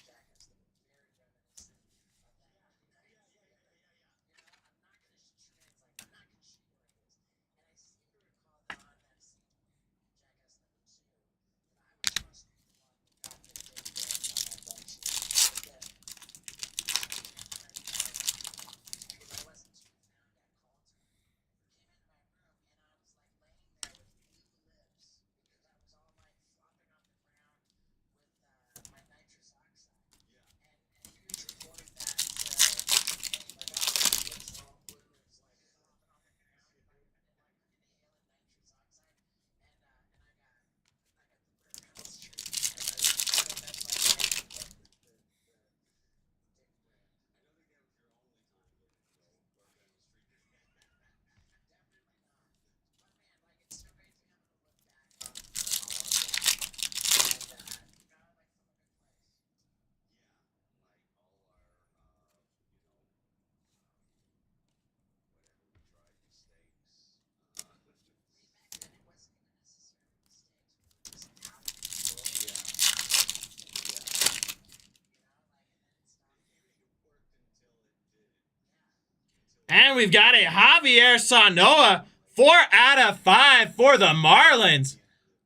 And we've got a Javier Sanoa, 4 out of 5 for the Marlins.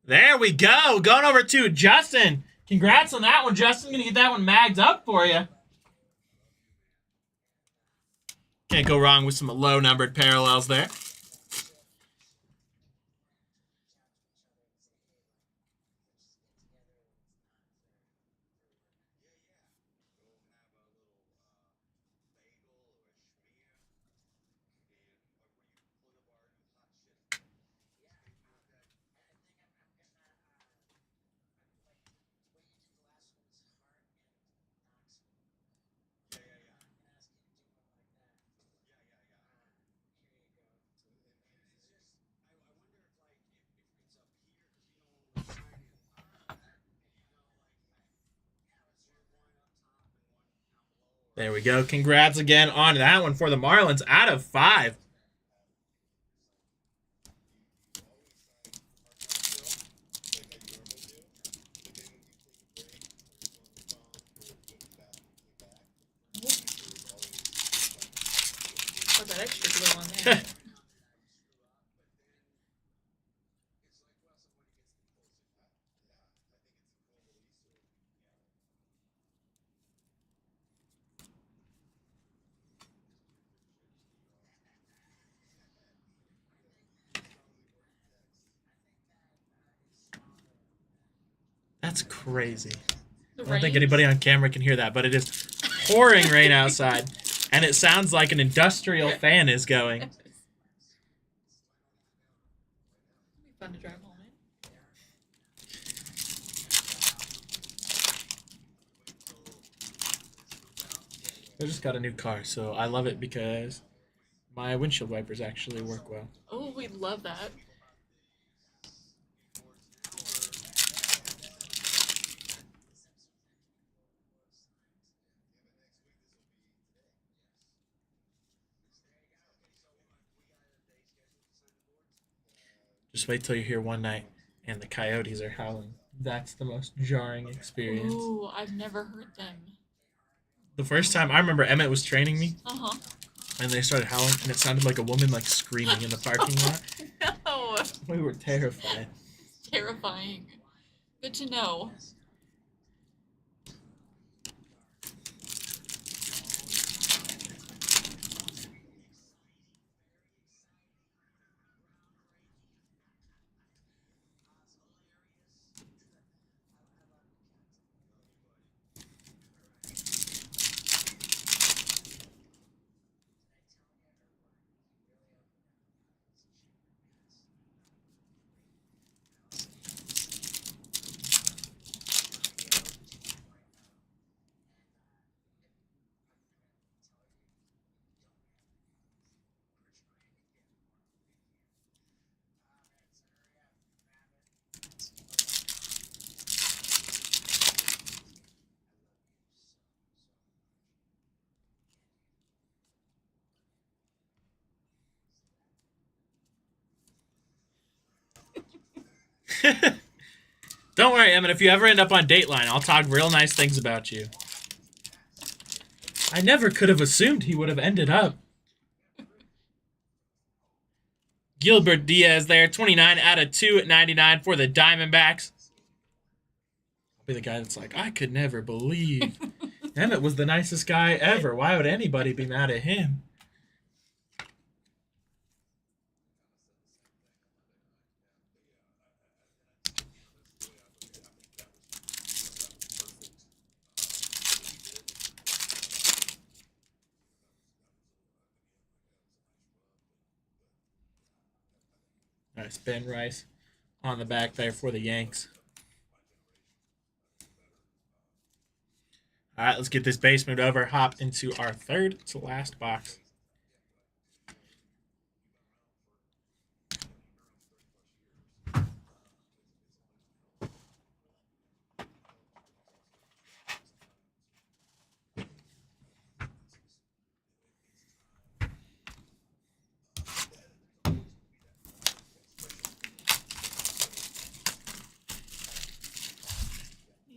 There we go. Going over to Justin Congrats on that one, Justin. Gonna get that one magged up for you. Can't go wrong with some low-numbered parallels there. There we go. Congrats again on that one for the Marlins out of 5. Put that extra glue on there. That's crazy. The I don't think rain? anybody on camera can hear that, but it is pouring rain outside, and it sounds like an industrial fan is going. It'd be fun to drive home in. I just got a new car, so I love it because my windshield wipers actually work well. Oh, we love that. Just wait till you're here one night and the coyotes are howling. That's the most jarring experience. Ooh, I've never heard them. The first time I remember Emmett was training me, Uh-huh. and they started howling, and it sounded like a woman like screaming in the parking lot. No. We were terrified. Terrifying. Good to know. Don't worry, Emmett. If you ever end up on Dateline, I'll talk real nice things about you. I never could have assumed he would have ended up. Gilbert Diaz there, 29 out of 299 for the Diamondbacks. I'll be the guy that's like, I could never believe Emmett was the nicest guy ever. Why would anybody be mad at him? Nice Ben Rice on the back there for the Yanks. All right, let's get this base moved over, hop into our third to last box.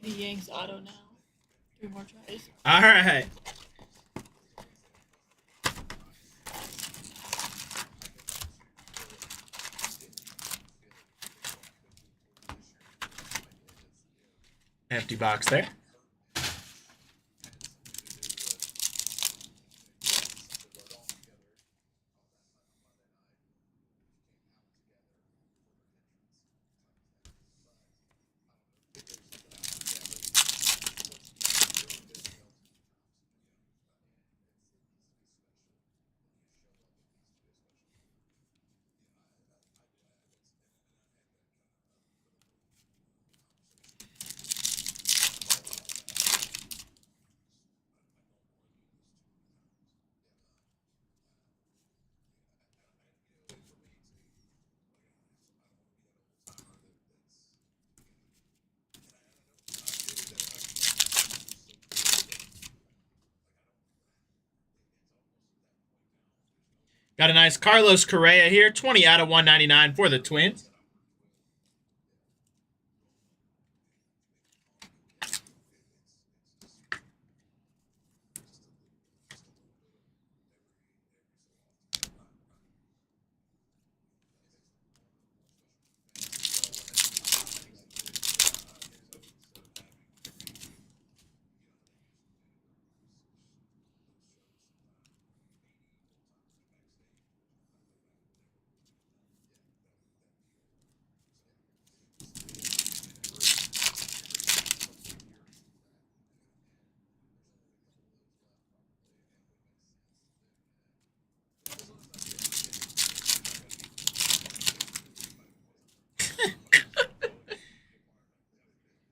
The Yanks auto now. 3 more tries. All right. Empty box there. Got a nice Carlos Correa here. 20 out of 199 for the Twins.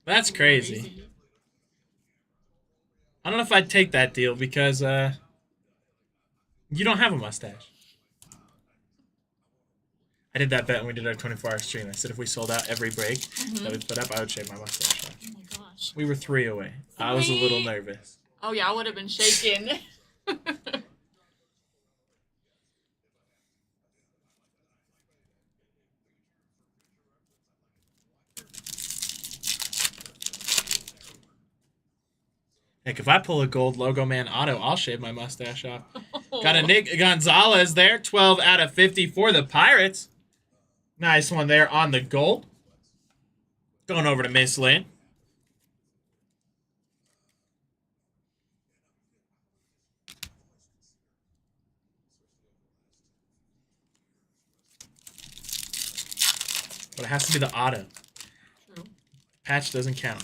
That's crazy. I don't know if I'd take that deal because you don't have a mustache. I did that bet when we did our 24-hour stream. I said if we sold out every break that we put up, I would shave my mustache off. Oh my gosh. We were 3 away. I was a little nervous. Oh yeah, I would have been shaking. Heck, if I pull a gold Logo Man auto, I'll shave my mustache off. Got a Nick Gonzalez there. 12 out of 50 for the Pirates. Nice one there on the gold. Going over to Miss Lynn. But it has to be the auto. True. Patch doesn't count.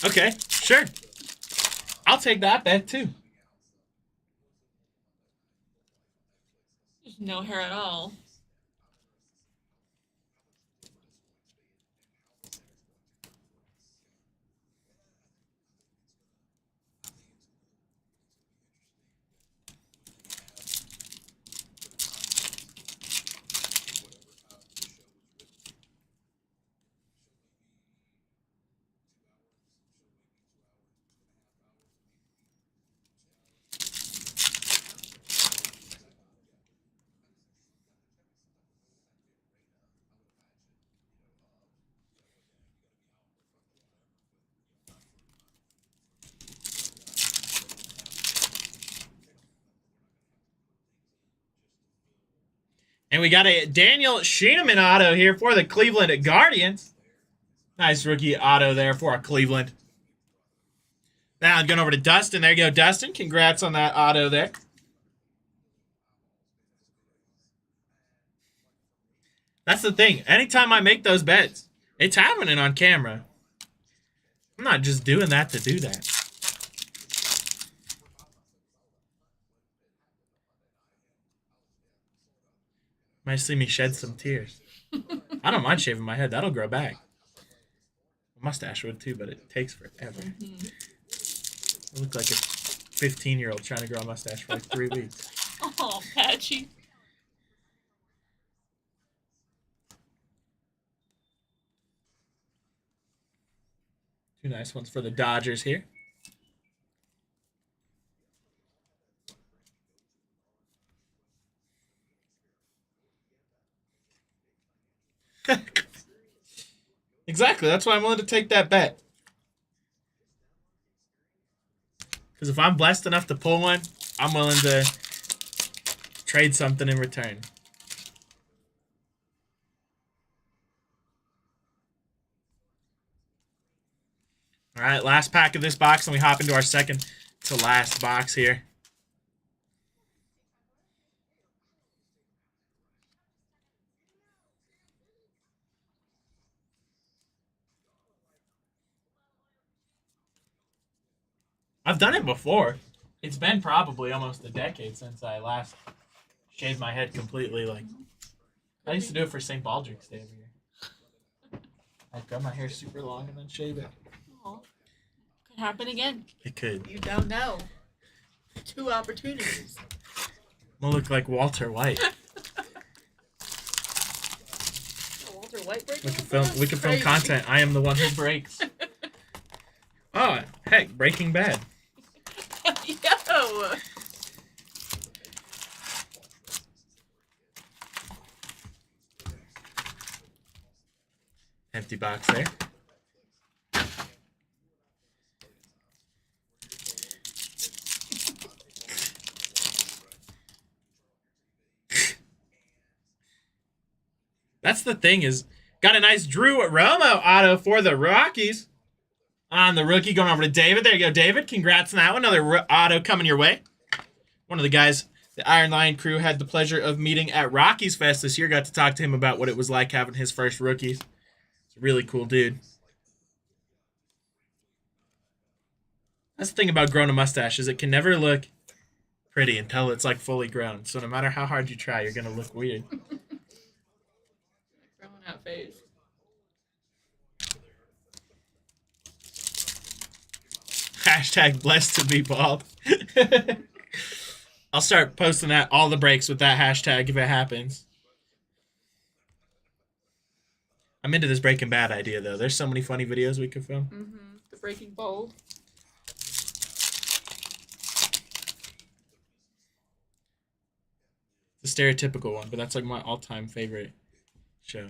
Okay, sure. I'll take that bet too. There's no hair at all. And we got a Daniel Schieneman auto here for the Cleveland Guardians. Nice rookie auto there for Cleveland. Now I'm going over to Dustin. There you go, Dustin. Congrats on that auto there. That's the thing. Anytime I make those bets, it's happening on camera. I'm not just doing that to do that. Might see me shed some tears. I don't mind shaving my head. That'll grow back. A mustache would too, but it takes forever. I look like a 15-year-old trying to grow a mustache for like 3 weeks. Oh, Patchy. Two nice ones for the Dodgers here. Exactly. That's why I'm willing to take that bet. Because if I'm blessed enough to pull one, I'm willing to trade something in return. All right, last pack of this box, and we hop into our second to last box here. I've done it before. It's been probably almost a decade since I last shaved my head completely. Like I used to do it for St. Baldrick's Day every year. I'd cut my hair super long and then shave it. Oh, could happen again. It could. You don't know. 2 opportunities. I'm gonna look like Walter White. Walter White breaking. We could film content. I am the one who breaks. Oh, heck, Breaking Bad. Yo. Empty box there. That's the thing is, got a nice Drew Romo auto for the Rockies. On the rookie, going over to David. There you go, David. Congrats on that one. Another auto coming your way. One of the guys the Iron Lion crew had the pleasure of meeting at Rockies Fest this year. Got to talk to him about what it was like having his first rookies. It's a really cool dude. That's the thing about growing a mustache is it can never look pretty until it's like fully grown. So no matter how hard you try, you're going to look weird. Growing out phase. Hashtag blessed to be bald. I'll start posting that all the breaks with that hashtag if it happens. I'm into this Breaking Bad idea though. There's so many funny videos we could film. Mm-hmm. The Breaking Bold. It's a stereotypical one, but that's like my all-time favorite show.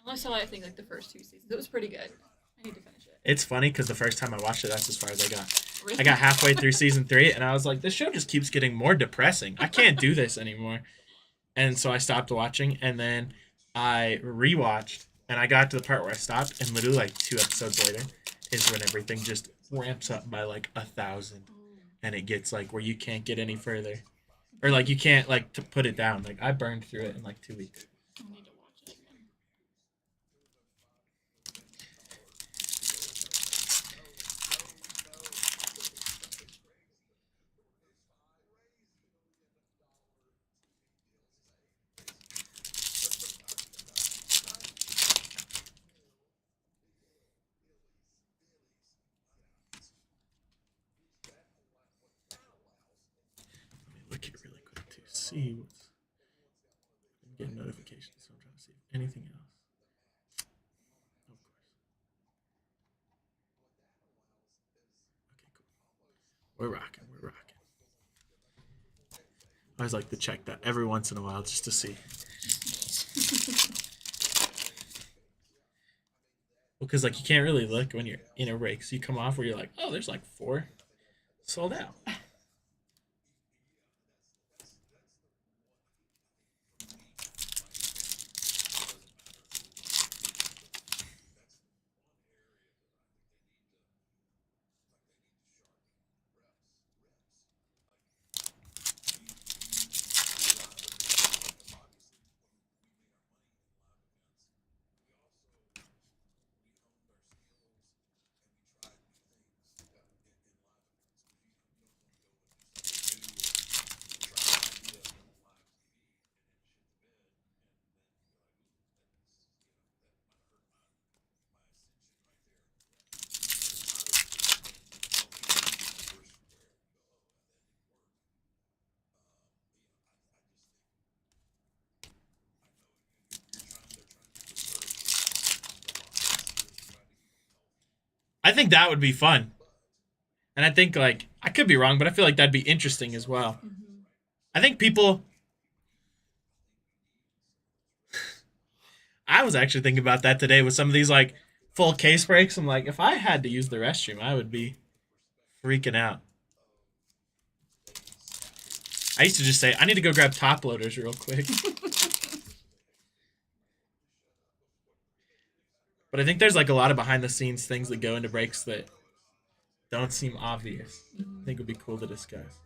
I only saw I think like the first 2 seasons. It was pretty good. I need to finish it. It's funny because the first time I watched it, that's as far as I got. Really? I got halfway through season 3, and I was like, this show just keeps getting more depressing. I can't do this anymore. And so I stopped watching, and then I rewatched, and I got to the part where I stopped, and literally like 2 episodes later is when everything just ramps up by like 1,000, and it gets like where you can't get any further, or like you can't like to put it down. Like I burned through it in like 2 weeks. I need to watch it again. Let me look here really quick to see what's. I'm getting notifications, so I'm trying to see if anything else. Of course. Okay, cool. We're rocking. We're rocking. I always like to check that every once in a while just to see. Because like you can't really look when you're in a break. So you come off where you're like, oh, there's like 4 sold out. I think that would be fun. And I think, like, I could be wrong, but I feel like that'd be interesting as well. Mm-hmm. I think people. I was actually thinking about that today with some of these, like, full case breaks. I'm like, if I had to use the restroom, I would be freaking out. I used to just say, I need to go grab top loaders real quick. But I think there's, like, a lot of behind the scenes things that go into breaks that don't seem obvious. I think would be cool to discuss.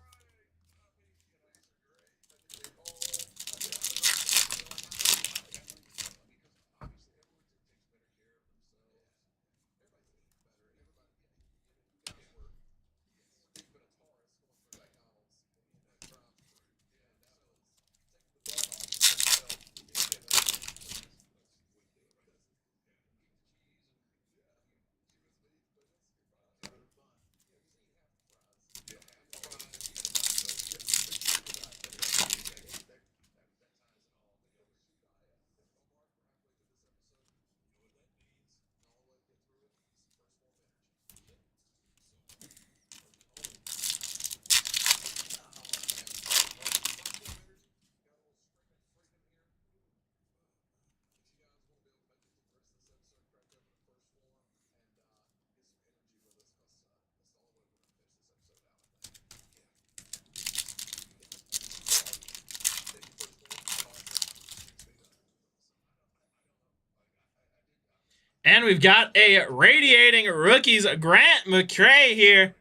And we've got a Radiating Rookies Grant McCray here.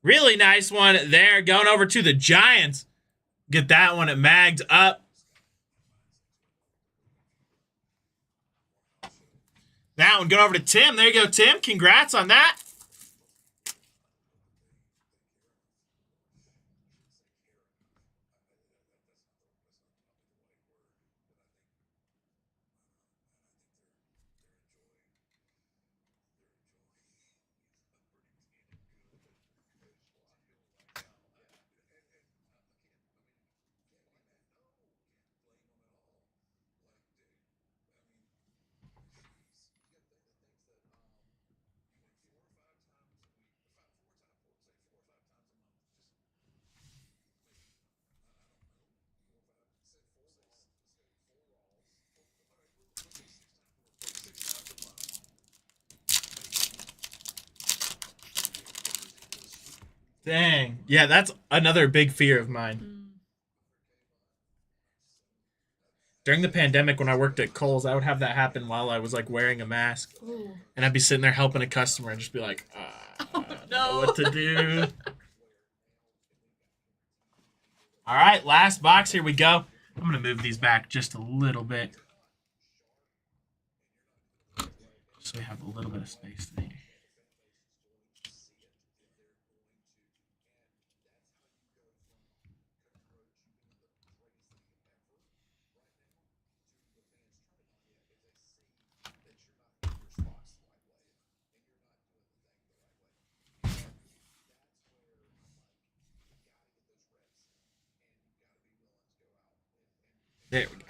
Really nice one there. Going over to the Giants. Get that one magged up. That one going over to Tim. There you go, Tim. Congrats on that. Dang. Yeah, that's another big fear of mine. During the pandemic, when I worked at Kohl's, I would have that happen while I was, like, wearing a mask. Ooh. And I'd be sitting there helping a customer and just be like, I don't know what to do. All right, last box. Here we go. I'm going to move these back just a little bit. So we have a little bit of space there. There we go.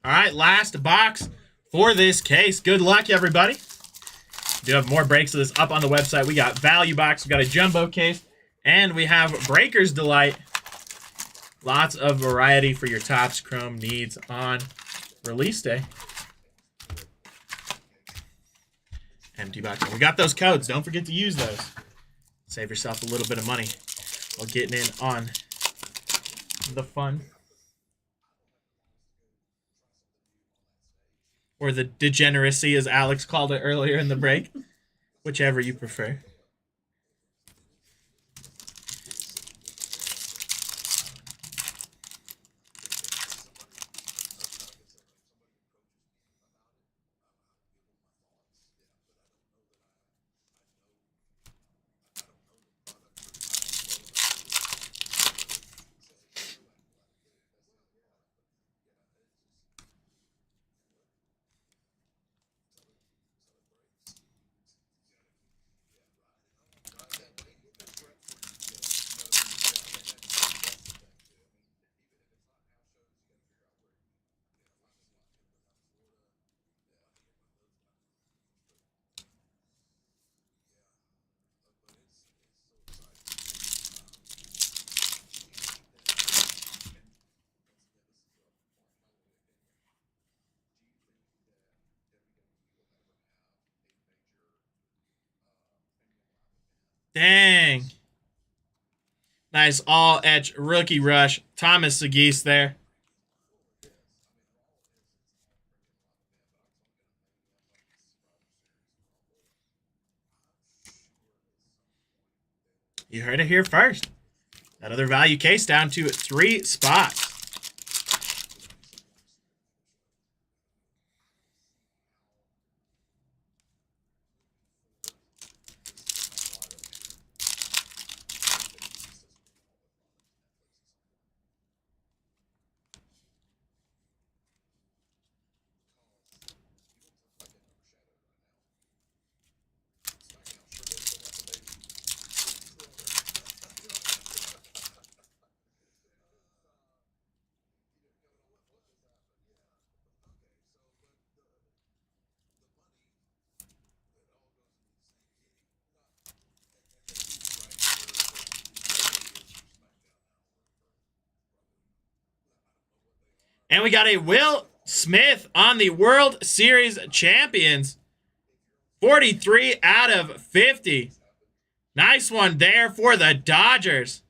All right, last box for this case. Good luck, everybody. We do have more breaks of this up on the website. We got Value Box. We got a jumbo case. And we have Breaker's Delight. Lots of variety for your Topps Chrome needs on release day. Empty box. We got those codes. Don't forget to use those. Save yourself a little bit of money while getting in on the fun. Or the degeneracy, as Alex called it earlier in the break. Whichever you prefer. Dang. Nice all-edge rookie rush. Thomas Sagis there. You heard it here first. That other value case down to 3 spots. And we got a Will Smith on the World Series champions. 43 out of 50. Nice one there for the Dodgers.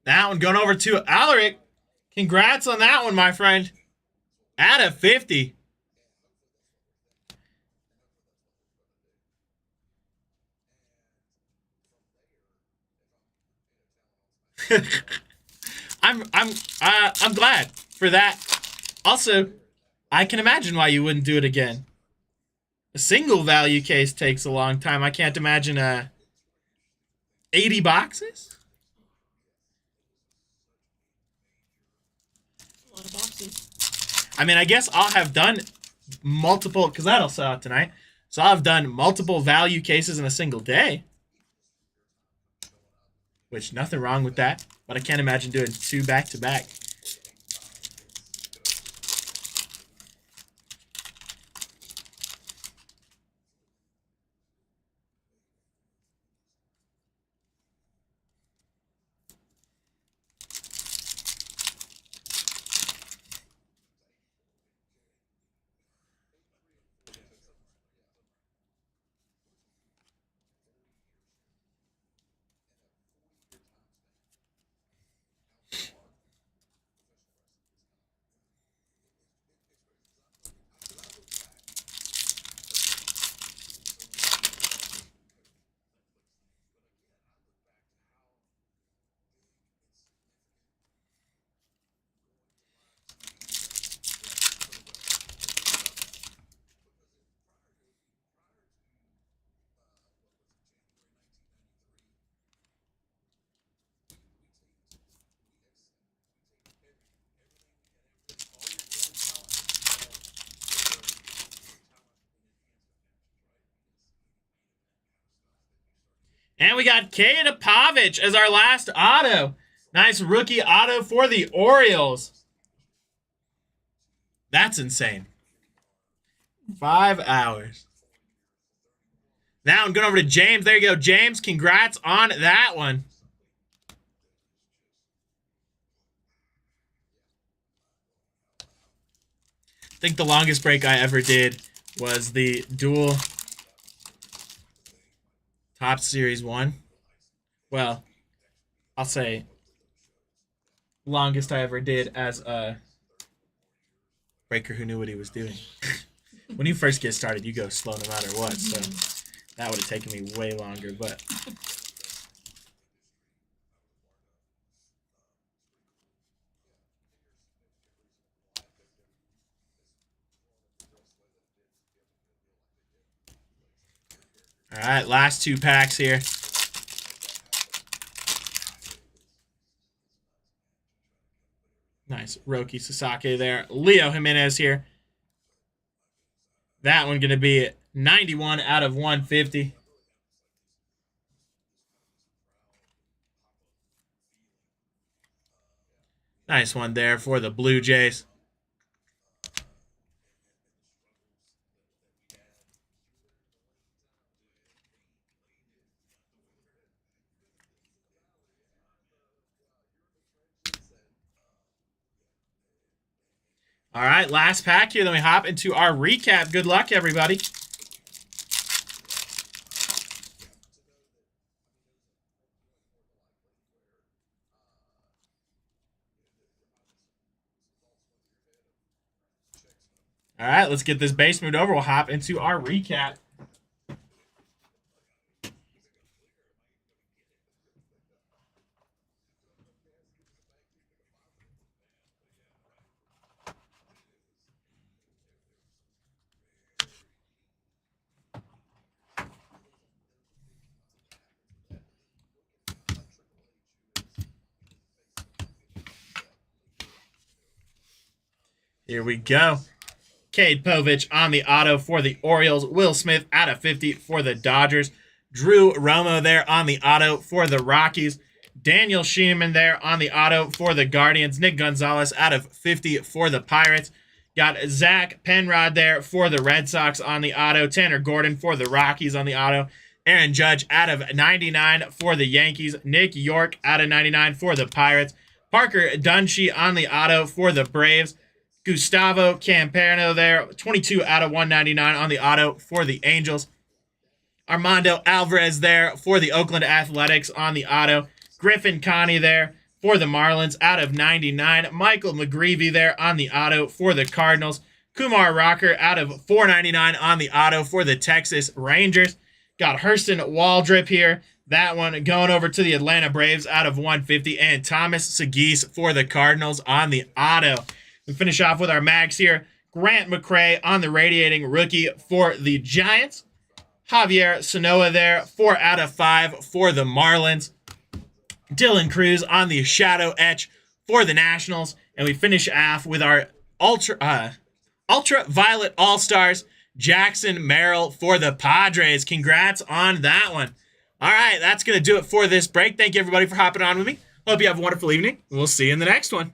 That one going over to Alaric. Congrats on that one, my friend. Out of 50. I'm glad for that. Also, I can imagine why you wouldn't do it again. A single value case takes a long time. I can't imagine 80 boxes. A lot of boxes. I mean, I guess I'll have done multiple, because that'll sell out tonight. So I'll have done multiple value cases in a single day. Which, nothing wrong with that. But I can't imagine doing 2 back-to-back. And we got Keita Pavic as our last auto. Nice rookie auto for the Orioles. That's insane. 5 hours. Now I'm going over to James. There you go, James. Congrats on that one. I think the longest break I ever did was the dual Topps Series 1. Well, I'll say longest I ever did as a breaker who knew what he was doing. When you first get started, you go slow no matter what, so that would have taken me way longer, but... All right, last 2 packs here. Nice. Roki Sasaki there. Leo Jimenez here. That one going to be 91 out of 150. Nice one there for the Blue Jays. All right, last pack here. Then we hop into our recap. Good luck, everybody. All right, let's get this base moved over. We'll hop into our recap. Here we go. Cade Povich on the auto for the Orioles. Will Smith out of 50 for the Dodgers. Drew Romo there on the auto for the Rockies. Daniel Sheeman there on the auto for the Guardians. Nick Gonzalez out of 50 for the Pirates. Got Zach Penrod there for the Red Sox on the auto. Tanner Gordon for the Rockies on the auto. Aaron Judge out of 99 for the Yankees. Nick York out of 99 for the Pirates. Parker Dunshee on the auto for the Braves. Gustavo Camperno there, 22 out of 199 on the auto for the Angels. Armando Alvarez there for the Oakland Athletics on the auto. Griffin Connie there for the Marlins out of 99. Michael McGreevy there on the auto for the Cardinals. Kumar Rocker out of 499 on the auto for the Texas Rangers. Got Hurston Waldrip here. That one going over to the Atlanta Braves out of 150. And Thomas Segis for the Cardinals on the auto. We finish off with our mags here. Grant McCray on the radiating rookie for the Giants. Javier Sanoa there, 4 out of 5 for the Marlins. Dylan Cruz on the shadow etch for the Nationals. And we finish off with our ultraviolet all-stars, Jackson Merrill for the Padres. Congrats on that one. All right, that's going to do it for this break. Thank you, everybody, for hopping on with me. Hope you have a wonderful evening. We'll see you in the next one.